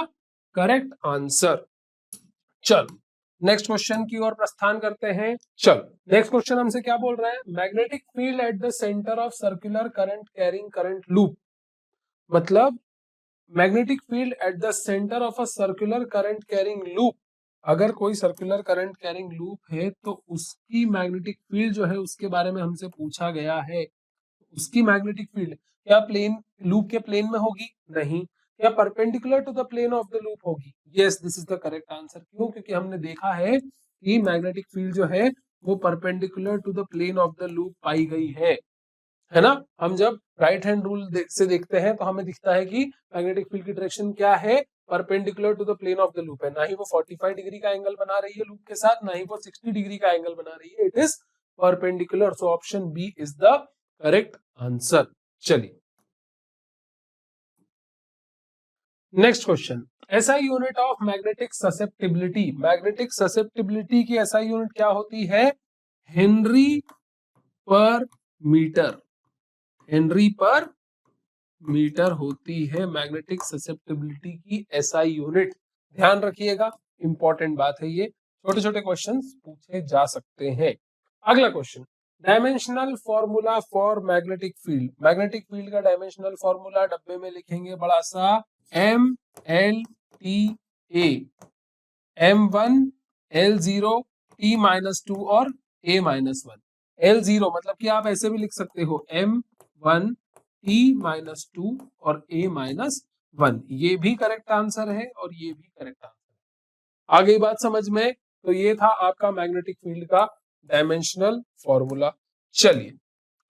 correct answer. चल नेक्स्ट क्वेश्चन की ओर प्रस्थान करते हैं। चल नेक्स्ट क्वेश्चन हमसे क्या बोल रहा है? Magnetic field at the centre of circular current carrying current loop. मतलब magnetic field at the centre of a circular current carrying loop, अगर कोई सर्कुलर करंट कैरिंग लूप है तो उसकी मैग्नेटिक फील्ड जो है उसके बारे में हमसे पूछा गया है। उसकी मैग्नेटिक फील्ड क्या प्लेन लूप के प्लेन में होगी? नहीं। क्या perpendicular to the plane of the loop होगी? Yes, this is the correct answer. क्यों? क्योंकि हमने देखा है कि मैग्नेटिक फील्ड जो है वो perpendicular to the plane of the loop पाई गई है ना। हम जब राइट हैंड रूल से देखते हैं तो हमें दिखता है कि मैग्नेटिक फील्ड की डायरेक्शन क्या है? Perpendicular to the plane of the loop है। ना ही वो 45 डिग्री का एंगल बना रही है लूप के साथ, ना ही वो 60 डिग्री का एंगल बना रही है, it is perpendicular. So option B is the correct answer. चलिए next question, SI unit of magnetic susceptibility. Magnetic susceptibility की एसआई यूनिट क्या होती है? हेनरी पर मीटर। हेनरी पर मीटर होती है मैग्नेटिक ससेप्टिबिलिटी की एसआई यूनिट। ध्यान रखिएगा, इंपॉर्टेंट बात है ये, छोटे छोटे क्वेश्चंस पूछे जा सकते हैं। अगला question, dimensional formula for magnetic field. Magnetic field का डायमेंशनल फॉर्मूला डब्बे में लिखेंगे बड़ा सा M L T A, M1 L0 T-2 और A-1। L0 मतलब कि आप ऐसे भी लिख सकते हो M1 T-2 और A-1। ये भी करेक्ट आंसर है और ये भी करेक्ट आंसर है। आ गई बात समझ में? तो ये था आपका मैग्नेटिक फील्ड का डायमेंशनल फॉर्मूला। चलिए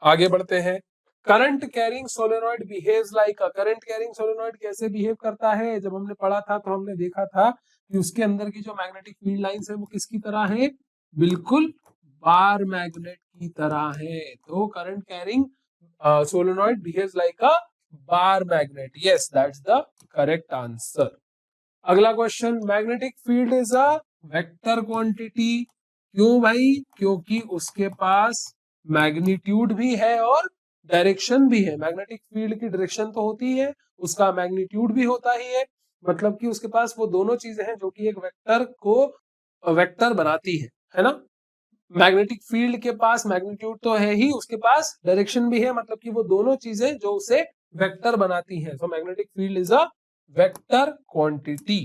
आगे बढ़ते हैं। Current carrying solenoid behaves like अ। करंट कैरिंग सोलेनॉइड कैसे बिहेव करता है? जब हमने पढ़ा था तो हमने देखा था कि उसके अंदर की जो मैग्नेटिक फील्ड लाइंस है वो किसकी तरह है? बिल्कुल बार मैग्नेट की तरह है। तो current carrying solenoid behaves like a bar magnet. Yes, that's the correct answer. अगला question, magnetic field is a vector quantity. क्यों भाई? क्योंकि उसके पास मैग्नीट्यूड भी है और डायरेक्शन भी है। मैग्नेटिक फील्ड की डायरेक्शन तो होती है, उसका मैग्नीट्यूड भी होता ही है। मतलब कि उसके पास वो दोनों चीजें हैं जो कि एक वेक्टर को वेक्टर बनाती है ना। मैग्नेटिक फील्ड के पास मैग्नीट्यूड तो है ही, उसके पास डायरेक्शन भी है, मतलब कि वो दोनों चीजें जो उसे वेक्टर बनाती हैं। तो magnetic field is a vector quantity.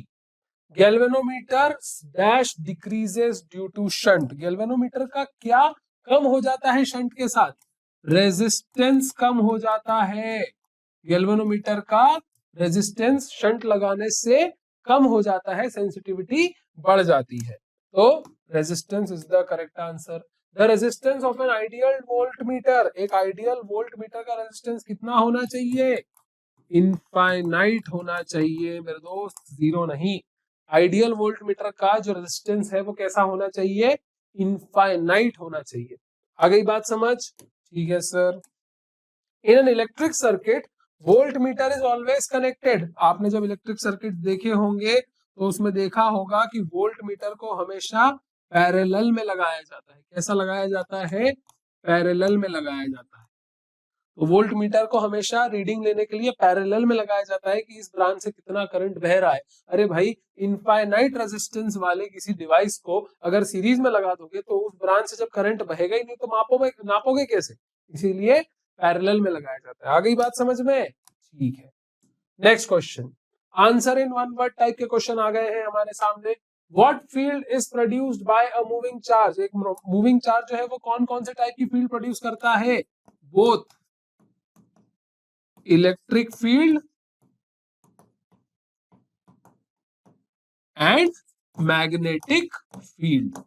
Galvanometer dash decreases due to shunt. Galvanometer का क्या कम हो जाता है शंट के साथ? रेजिस्टेंस कम हो जाता है। गैल्वेनोमीटर का रेजिस्टेंस शंट लगाने से कम हो जाता है, सेंसिटिविटी बढ़ जाती है। तो resistance is the correct answer. The resistance of an ideal volt meter. एक आइडियल वोल्ट मीटर का रेजिस्टेंस कितना होना चाहिए? इनफाइनाइट होना चाहिए मेरे दोस्त, जीरो नहीं। आइडियल वोल्ट मीटर का जो रेजिस्टेंस है वो कैसा होना चाहिए? इनफाइनाइट होना चाहिए। आ गई बात समझ? ठीक है sir. In an electric circuit volt meter is always connected. आपने जब इलेक्ट्रिक सर्किट देखे होंगे तो उसमें देखा होगा कि वोल्ट मीटर को हमेशा पैरेलल में लगाया जाता है। कैसा लगाया जाता है? पैरेलल में लगाया जाता है। तो वोल्ट मीटर को हमेशा रीडिंग लेने के लिए पैरेलल में लगाया जाता है कि इस ब्रांच से कितना करंट बह रहा है। अरे भाई, इनफाइनाइट रेजिस्टेंस वाले किसी डिवाइस को अगर सीरीज में लगा दोगे तो उस ब्रांच से जब करंट बहेगा ही नहीं तो नापोगे कैसे? इसीलिए पैरेलल में लगाया जाता है। आ गई बात समझ में? ठीक है। Next question, answer in one word type के क्वेश्चन आ गए हैं हमारे सामने। What field is produced by a moving charge. एक मूविंग चार्ज जो है वो कौन कौन से टाइप की फील्ड प्रोड्यूस करता है? Both electric field and magnetic field.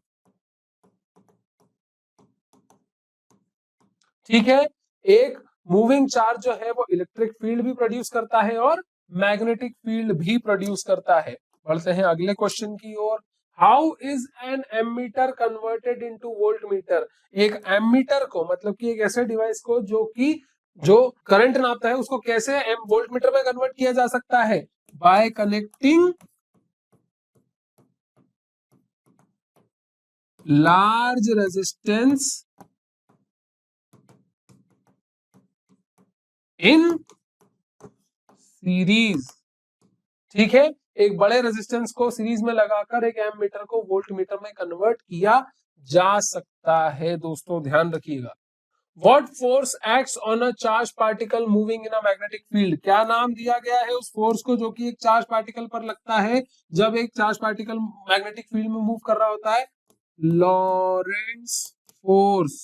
ठीक है। एक मूविंग चार्ज जो है वो इलेक्ट्रिक फील्ड भी प्रोड्यूस करता है और मैग्नेटिक फील्ड भी प्रोड्यूस करता है। बढ़ते हैं अगले क्वेश्चन की ओर। How is an ammeter converted into voltmeter? एक एमीटर को, मतलब कि एक ऐसे डिवाइस को जो करंट नापता है, उसको कैसे वोल्ट मीटर में कन्वर्ट किया जा सकता है? Bye connecting large resistance in series. ठीक है, एक बड़े रेजिस्टेंस को सीरीज में लगाकर एक एम मीटर को वोल्ट मीटर में कन्वर्ट किया जा सकता है। दोस्तों ध्यान रखिएगा। What force acts on a charged particle moving in a magnetic field? क्या नाम दिया गया है उस फोर्स को जो कि एक चार्ज पार्टिकल पर लगता है जब एक चार्ज पार्टिकल मैग्नेटिक फील्ड में मूव कर रहा होता है? Lawrence force.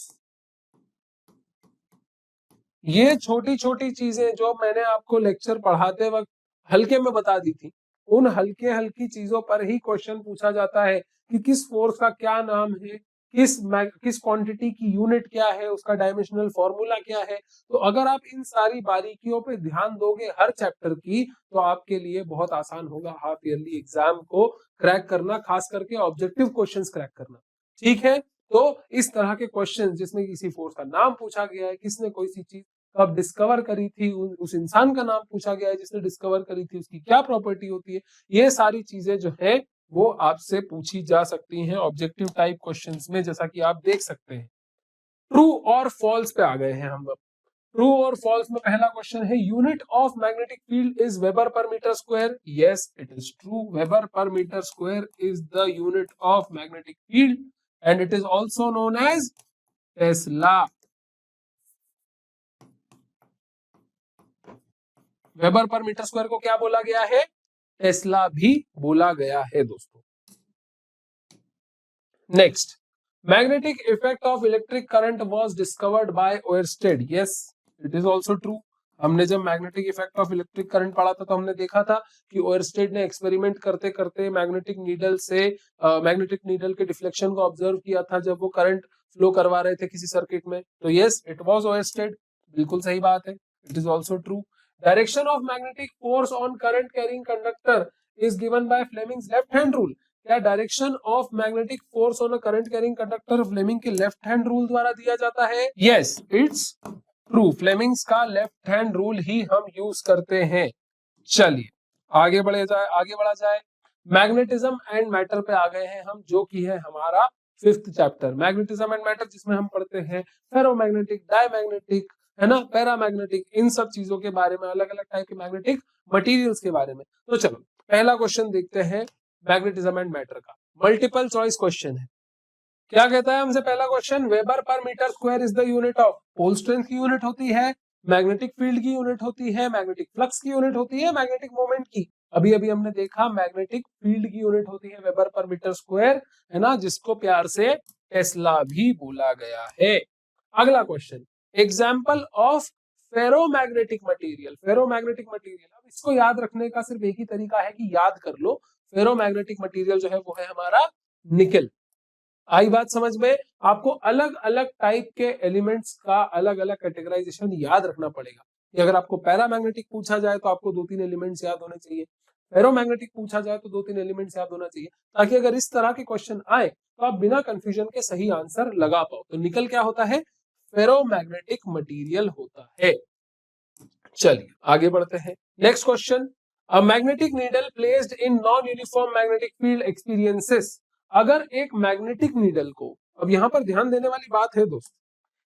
ये छोटी छोटी चीजें जो मैंने आपको लेक्चर पढ़ाते वक्त हल्के में बता दी थी, उन हल्के हल्की चीजों पर ही क्वेश्चन पूछा जाता है कि किस फोर्स का क्या नाम है, किस क्वांटिटी की यूनिट क्या है, उसका डायमेंशनल फॉर्मूला क्या है। तो अगर आप इन सारी बारीकियों पे ध्यान दोगे हर चैप्टर की, तो आपके लिए बहुत आसान होगा हाफ ईयरली एग्जाम को क्रैक करना, खास करके ऑब्जेक्टिव क्वेश्चंस क्रैक करना। ठीक है, तो इस तरह के क्वेश्चन जिसमें किसी फोर्स का नाम पूछा गया है, किसने कोई सी चीज कब डिस्कवर करी थी, उस इंसान का नाम पूछा गया है जिसने डिस्कवर करी थी, उसकी क्या प्रॉपर्टी होती है, ये सारी चीजें जो है वो आपसे पूछी जा सकती हैं ऑब्जेक्टिव टाइप क्वेश्चंस में, जैसा कि आप देख सकते हैं। ट्रू और फॉल्स पे आ गए हैं हम। ट्रू और फॉल्स में पहला क्वेश्चन है, unit of magnetic field is weber per metre square. Yes, it is true. Weber per metre square is the unit of magnetic field and it is also known as tesla. Weber per metre square को क्या बोला गया है? टेस्ला भी बोला गया है दोस्तों। Next, magnetic effect of electric current was discovered by Oersted. Yes, it is also true. हमने जब magnetic effect of electric current पढ़ा था तो हमने देखा था कि ओयरस्टेड ने एक्सपेरिमेंट करते करते मैग्नेटिक नीडल के डिफ्लेक्शन को ऑब्जर्व किया था जब वो करंट फ्लो करवा रहे थे किसी सर्किट में। तो यस, इट वाज ओयरस्टेड, बिल्कुल सही बात है। It is also true. Direction of magnetic force on current carrying conductor is given by Fleming's left hand rule. क्या direction of magnetic force on a current carrying conductor Fleming के लेफ्ट हैंड रूल द्वारा दिया जाता है? Yes, it's true. फ्लेमिंग्स का लेफ्ट हैंड रूल ही हम यूज करते हैं। चलिए आगे बढ़ा जाए। मैग्नेटिज्म एंड मैटर पे आ गए हैं हम, जो कि है हमारा 5th chapter, magnetism and matter, जिसमें हम पढ़ते हैं फेरोमैग्नेटिक, डायमैग्नेटिक, है ना, पैरामैग्नेटिक, इन सब चीजों के बारे में, अलग अलग टाइप के मैग्नेटिक मटेरियल्स के बारे में। तो चलो पहला क्वेश्चन देखते हैं मैग्नेटिज्म एंड मैटर का। मल्टीपल चॉइस क्वेश्चन है। क्या कहता है हमसे पहला question? Weber per metre square is the unit of. Pole strength की यूनिट होती है, मैग्नेटिक फील्ड की यूनिट होती है, मैग्नेटिक फ्लक्स की यूनिट होती है, मैग्नेटिक मोमेंट की। अभी अभी हमने देखा मैग्नेटिक फील्ड की यूनिट होती है वेबर पर मीटर स्क्वायर, है ना, जिसको प्यार से टेस्ला भी बोला गया है। अगला question, example of ferromagnetic material. Ferromagnetic material, अब इसको याद रखने का सिर्फ एक ही तरीका है कि याद कर लो। फेरोमैग्नेटिक मटेरियल जो है वो है हमारा निकल। आई बात समझ में? आपको अलग अलग टाइप के एलिमेंट्स का अलग अलग कैटेगराइजेशन याद रखना पड़ेगा। कि अगर आपको पैरामैग्नेटिक पूछा जाए तो आपको 2-3 एलिमेंट्स याद होने चाहिए, फेरोमैग्नेटिक पूछा जाए तो 2-3 एलिमेंट्स याद होना चाहिए, ताकि अगर इस तरह के क्वेश्चन आए तो आप बिना कंफ्यूजन के सही आंसर लगा पाओ। तो निकल क्या होता है? फेरोमैग्नेटिक मटेरियल होता है। चलिए आगे बढ़ते हैं। Next question, a magnetic needle placed in non uniform magnetic field experiences. अगर एक मैग्नेटिक नीडल को, अब यहां पर ध्यान देने वाली बात है दोस्त,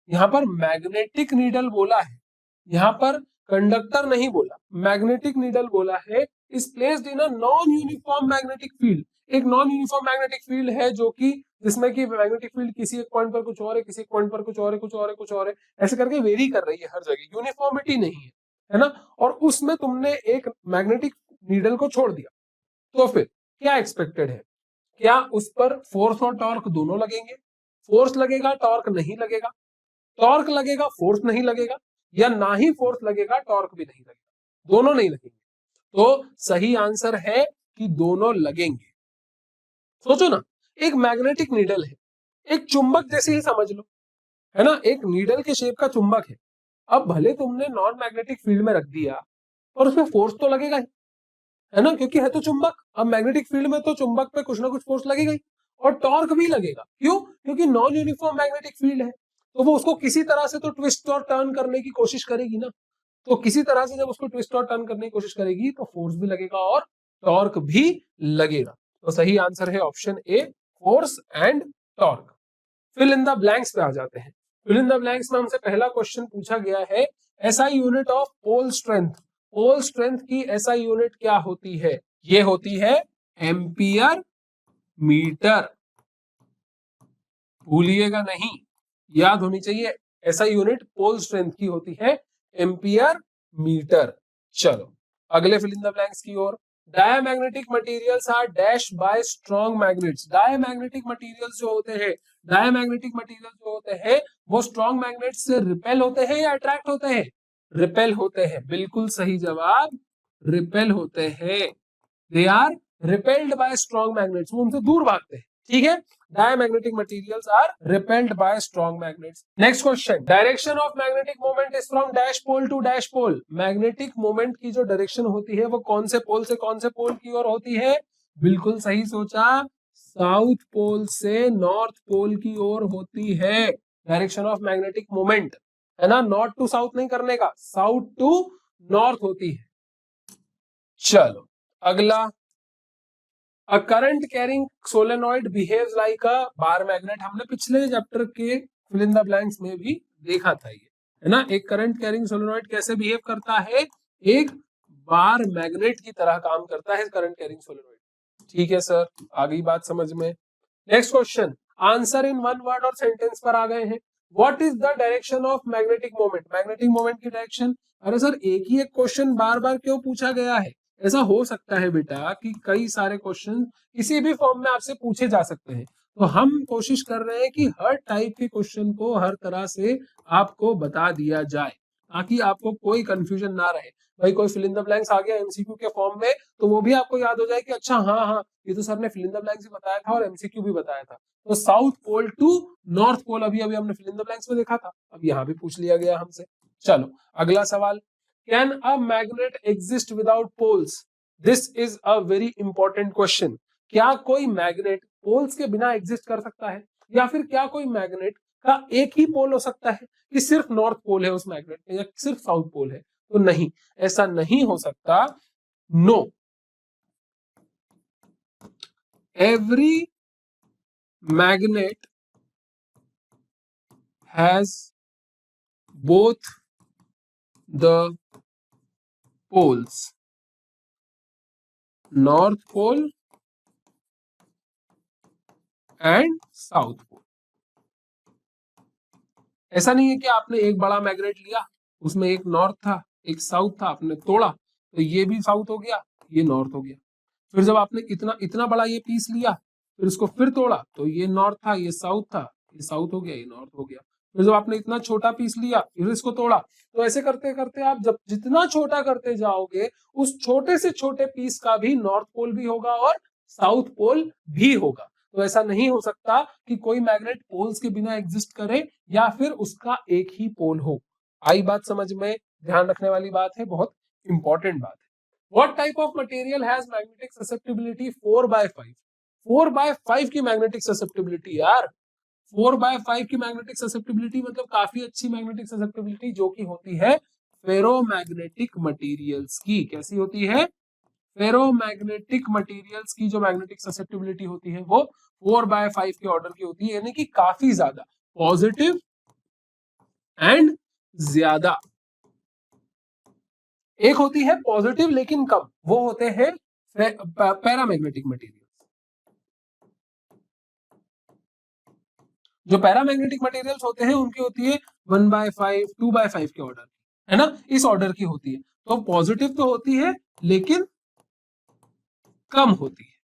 यहां पर मैग्नेटिक नीडल बोला है, यहां पर कंडक्टर नहीं बोला, मैग्नेटिक नीडल बोला है, is placed in a non uniform magnetic field. एक नॉन यूनिफॉर्म मैग्नेटिक फील्ड है जो कि, जिसमें कि मैग्नेटिक फील्ड किसी एक पॉइंट पर कुछ और है, किसी एक पॉइंट पर कुछ और है, कुछ और है, कुछ और है, ऐसे करके वेरी कर रही है हर जगह, यूनिफॉर्मिटी नहीं है ना। और उसमें तुमने एक मैग्नेटिक नीडल को छोड़ दिया, तो फिर क्या एक्सपेक्टेड है? क्या उस पर फोर्स और टॉर्क दोनों लगेंगे? फोर्स लगेगा, टॉर्क नहीं लगेगा, टॉर्क लगेगा, फोर्स नहीं लगेगा, या ना ही फोर्स लगेगा, टॉर्क भी नहीं लगेगा, दोनों नहीं लगेंगे? तो सही आंसर है कि दोनों लगेंगे। सोचो ना, एक मैग्नेटिक नीडल है, एक चुंबक जैसे ही समझ लो, है ना, एक नीडल के शेप का चुंबक है, अब भले तुमने नॉन मैग्नेटिक फील्ड में रख दिया और उसमें फोर्स तो लगेगा ही, है ना, क्योंकि है तो चुंबक। अब मैग्नेटिक फील्ड में तो चुंबक पे कुछ ना कुछ फोर्स लगेगा ही और टॉर्क भी लगेगा। क्यों? क्योंकि नॉन यूनिफॉर्म मैग्नेटिक फील्ड है, तो वो उसको किसी तरह से तो ट्विस्ट और टर्न करने की कोशिश करेगी ना। तो किसी तरह से जब उसको ट्विस्ट और टर्न करने की कोशिश करेगी तो फोर्स भी लगेगा और टॉर्क भी लगेगा। तो सही आंसर है option A, force and torque. Fill in the blanks पे आ जाते हैं। फिल इन द ब्लैंक्स में हमसे पहला क्वेश्चन पूछा गया है, SI unit of pole strength. Pole strength की एसआई यूनिट क्या होती है? ये होती है एम्पियर मीटर। भूलिएगा नहीं, याद होनी चाहिए। एसआई यूनिट पोल स्ट्रेंथ की होती है एम्पियर मीटर। चलो अगले फिल इन द ब्लैंक्स की ओर। Diamagnetic materials are dash by strong magnets. Diamagnetic materials जो होते हैं, डायमैग्नेटिक मटेरियल्स जो होते हैं वो स्ट्रॉन्ग मैग्नेट्स से रिपेल होते हैं या अट्रैक्ट होते हैं? रिपेल होते हैं। बिल्कुल सही जवाब, रिपेल होते हैं। They are repelled by strong magnets, वो उनसे दूर भागते हैं। ठीक है, diamagnetic materials are repelled by strong magnets. Next question, direction of magnetic moment is from dash pole to dash pole. magnetic moment की जो डायरेक्शन होती है वो कौन से पोल से कौन से पोल की ओर होती है? बिल्कुल सही सोचा, साउथ पोल से नॉर्थ पोल की ओर होती है। डायरेक्शन ऑफ मैग्नेटिक मोमेंट, है ना, नॉर्थ टू साउथ नहीं करने का, साउथ टू नॉर्थ होती है। चलो अगला, A current carrying solenoid behaves like a bar magnet. हमने पिछले चैप्टर के फिल इन द ब्लैंक्स में भी देखा था ये, है ना। एक करंट कैरिंग सोलेनॉइड कैसे बिहेव करता है? एक बार मैग्नेट की तरह काम करता है करंट कैरिंग सोलेनॉइड। ठीक है सर, आ गई बात समझ में। Next question, answer in one word और सेंटेंस पर आ गए हैं। What is the direction of magnetic moment? Magnetic moment की डायरेक्शन। अरे सर एक ही एक क्वेश्चन बार बार क्यों पूछा गया है? ऐसा हो सकता है बेटा कि कई सारे क्वेश्चन किसी भी फॉर्म में आपसे पूछे जा सकते हैं, तो हम कोशिश कर रहे हैं कि हर टाइप के क्वेश्चन को हर तरह से आपको बता दिया जाए ताकि आपको कोई कंफ्यूजन ना रहे। भाई कोई फिल इन द ब्लैंक्स आ गया एमसीक्यू के फॉर्म में तो वो भी आपको याद हो जाए कि अच्छा हाँ हाँ ये तो सर ने फिल इन द ब्लैंक्स भी बताया था और एमसीक्यू भी बताया था। तो south pole to north pole अभी अभी हमने फिल इन द ब्लैंक्स में देखा था, अब यहाँ भी पूछ लिया गया हमसे। चलो अगला सवाल, can a magnet exist without poles? This is a very important question. क्या कोई मैग्नेट पोल्स के बिना एग्जिस्ट कर सकता है, या फिर क्या कोई मैग्नेट का एक ही पोल हो सकता है कि सिर्फ नॉर्थ पोल है उस मैग्नेट में या सिर्फ साउथ पोल है? तो नहीं, ऐसा नहीं हो सकता। No, every magnet has both the poles, north pole and south pole. ऐसा नहीं है कि आपने एक बड़ा मैग्नेट लिया, उसमें एक नॉर्थ था एक साउथ था, आपने तोड़ा तो ये भी साउथ हो गया ये नॉर्थ हो गया। फिर जब आपने इतना इतना बड़ा ये पीस लिया फिर उसको फिर तोड़ा तो ये नॉर्थ था ये साउथ था, ये साउथ हो गया ये नॉर्थ हो गया। फिर जब आपने इतना छोटा पीस लिया फिर इसको तोड़ा, तो ऐसे करते करते आप जब जितना छोटा करते जाओगे उस छोटे से छोटे पीस का भी नॉर्थ पोल भी होगा और साउथ पोल भी होगा। तो ऐसा नहीं हो सकता कि कोई मैग्नेट पोल्स के बिना एग्जिस्ट करे या फिर उसका एक ही पोल हो। आई बात समझ में? ध्यान रखने वाली बात है, बहुत इंपॉर्टेंट बात है। What type of material has magnetic susceptibility 4/5? 4/5 की मैग्नेटिक ससेप्टिबिलिटी यार, 4/5 की मैग्नेटिक ससेप्टिबिलिटी मतलब काफी अच्छी मैग्नेटिक ससेप्टिबिलिटी जो कि होती है फेरोमैग्नेटिक मटेरियल्स की। कैसी होती है? फेरोमैग्नेटिक मटेरियल्स की जो मैग्नेटिक ससेप्टिबिलिटी होती है वो 4/5 के ऑर्डर की होती है, यानी कि काफी ज्यादा पॉजिटिव एंड ज्यादा। एक होती है पॉजिटिव लेकिन कम, वो होते हैं पैरामैग्नेटिक मटेरियल्स। जो पैरामैग्नेटिक मटेरियल्स होते हैं उनकी होती है 1/5 2/5 के ऑर्डर, है ना, इस ऑर्डर की होती है। तो पॉजिटिव तो होती है लेकिन कम होती है,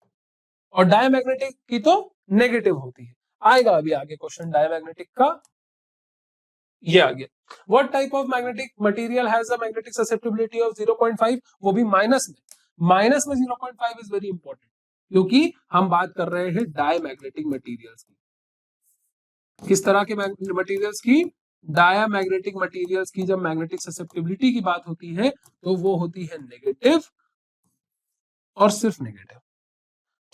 और डायमैग्नेटिक की तो नेगेटिव होती है। आएगा अभी आगे क्वेश्चन डायमैग्नेटिक का, ये आ गया। What type of magnetic material has a magnetic susceptibility of 0.5? वो भी माइनस में, माइनस में 0.5 इज वेरी इंपॉर्टेंट क्योंकि हम बात कर रहे हैं डायमैग्नेटिक मटेरियल्स की। किस तरह के मटेरियल्स की? डायामैग्नेटिक मटेरियल्स की जब मैग्नेटिक ससेप्टिबिलिटी की बात होती है तो वो होती है नेगेटिव और सिर्फ नेगेटिव।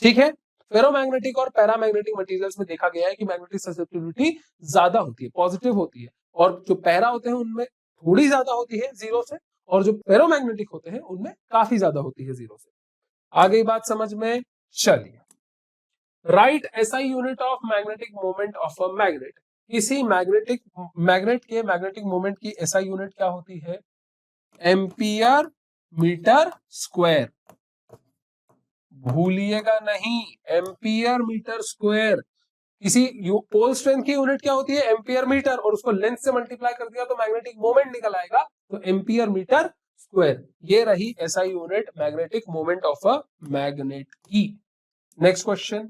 ठीक है, फेरोमैग्नेटिक और पैरामैग्नेटिक मटेरियल्स में देखा गया है कि मैग्नेटिक ससेप्टिबिलिटी ज्यादा होती है, पॉजिटिव होती है, और जो पैरा होते हैं उनमें थोड़ी ज्यादा होती है 0 से, और जो फेरोमैग्नेटिक होते हैं उनमें काफी ज्यादा होती है 0 से। आ गई बात समझ में? चलिए, write SI unit of magnetic moment of a magnet. किसी मैग्नेट के मैग्नेटिक मोमेंट की एसआई यूनिट क्या होती है? Ampere metre square. भूलिएगा नहीं, एम्पियर मीटर स्क्वायर। किसी पोल स्ट्रेंथ की यूनिट क्या होती है? एम्पियर मीटर, और उसको लेंथ से मल्टीप्लाई कर दिया तो मैग्नेटिक मोमेंट निकल आएगा, तो एम्पियर मीटर स्क्वायर। ये रही SI unit magnetic moment of a magnet की। नेक्स्ट क्वेश्चन,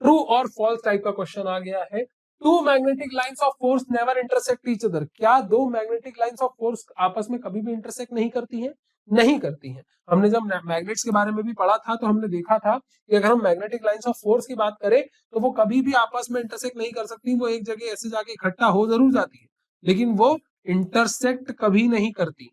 ट्रू और फॉल्स टाइप का क्वेश्चन आ गया है। Two magnetic lines of force never intersect each other. क्या दो मैग्नेटिक लाइंस ऑफ फोर्स आपस में कभी भी इंटरसेक्ट नहीं करती हैं? नहीं करती हैं। हमने जब मैग्नेट्स के बारे में भी पढ़ा था तो हमने देखा था कि अगर हम मैग्नेटिक लाइंस ऑफ फोर्स की बात करें तो वो कभी भी आपस में इंटरसेक्ट नहीं कर सकती। वो एक जगह ऐसे जाके इकट्ठा हो जरूर जाती है, लेकिन वो इंटरसेक्ट कभी नहीं करती।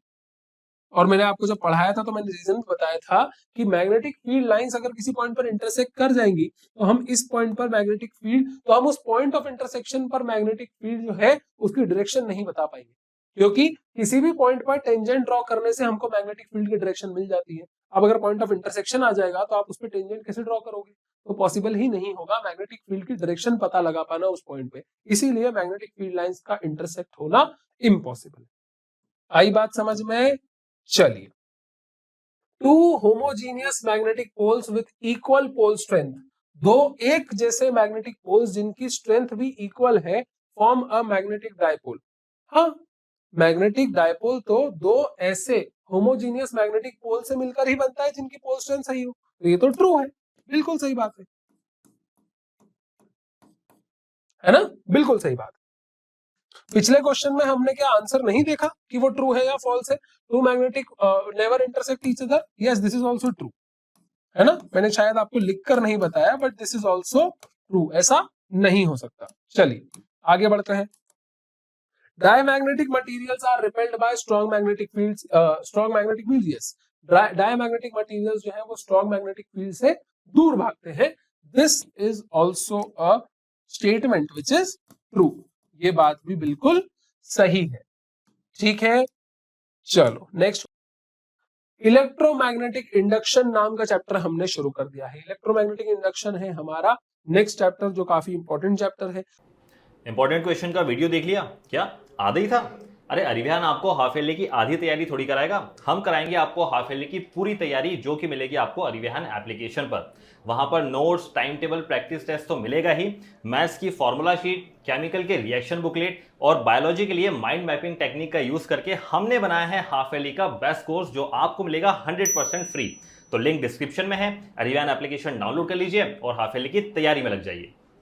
और मैंने आपको जब पढ़ाया था तो मैंने रीजन बताया था कि मैग्नेटिक फील्ड लाइंस अगर किसी पॉइंट पर इंटरसेक्ट कर जाएंगी तो हम इस पॉइंट पर मैग्नेटिक फील्ड, तो हम उस पॉइंट ऑफ इंटरसेक्शन पर मैग्नेटिक फील्ड जो है उसकी डायरेक्शन नहीं बता पाएंगे, क्योंकि किसी भी पॉइंट पर टेंजेंट ड्रॉ करने से हमको मैग्नेटिक फील्ड की डायरेक्शन मिल जाती है। अब अगर पॉइंट ऑफ इंटरसेक्शन आ जाएगा तो आप उस पर टेंजेंट कैसे ड्रॉ करोगे? तो पॉसिबल ही नहीं होगा मैग्नेटिक फील्ड की डायरेक्शन पता लगा पाना उस पॉइंट पे। इसीलिए मैग्नेटिक फील्ड लाइंस का इंटरसेक्ट होना इम्पॉसिबल है। आई बात समझ में? चलिए, two homogeneous magnetic poles with equal pole strength. दो एक जैसे मैग्नेटिक पोल्स जिनकी स्ट्रेंथ भी इक्वल है फॉर्म अ मैग्नेटिक डायपोल। हाँ, मैग्नेटिक डायपोल तो दो ऐसे होमोजीनियस मैग्नेटिक पोल से मिलकर ही बनता है जिनकी पोल स्ट्रेंथ सही हो। तो ये तो ट्रू है, बिल्कुल सही बात है ना? बिल्कुल सही बात। पिछले क्वेश्चन में हमने क्या आंसर नहीं देखा कि वो ट्रू है या फॉल्स है? Two magnetic never intersect each other, yes this is also true, है ना? मैंने शायद आपको लिखकर नहीं बताया, but this is also true, ऐसा नहीं हो सकता। चलिए आगे बढ़ते हैं। Diamagnetic materials are repelled by strong magnetic fields, strong magnetic field, yes. Diamagnetic materials जो है वो स्ट्रॉन्ग मैग्नेटिक फील्ड से दूर भागते हैं। This is also a statement which is true. ये बात भी बिल्कुल सही है। ठीक है, चलो नेक्स्ट, इलेक्ट्रोमैग्नेटिक इंडक्शन नाम का चैप्टर हमने शुरू कर दिया है। इलेक्ट्रोमैग्नेटिक इंडक्शन है हमारा नेक्स्ट चैप्टर, जो काफी इंपॉर्टेंट चैप्टर है। इंपॉर्टेंट क्वेश्चन का वीडियो देख लिया क्या? आधा ही था? अरे अरिविहान आपको हाफ ईयरली की आधी तैयारी थोड़ी कराएगा, हम कराएंगे आपको हाफ ईयरली की पूरी तैयारी, जो कि मिलेगी आपको अरिविहान एप्लीकेशन पर। वहां पर notes, time table, practice test तो मिलेगा ही, मैथ्स की फॉर्मूला शीट, केमिकल के रिएक्शन बुकलेट और बायोलॉजी के लिए माइंड मैपिंग टेक्निक का यूज करके हमने बनाया है हाफ ईयरली का बेस्ट कोर्स, जो आपको मिलेगा 100% फ्री। तो लिंक डिस्क्रिप्शन में है, अरिविहान एप्लीकेशन डाउनलोड कर लीजिए और हाफ ईयरली की तैयारी में लग जाइए।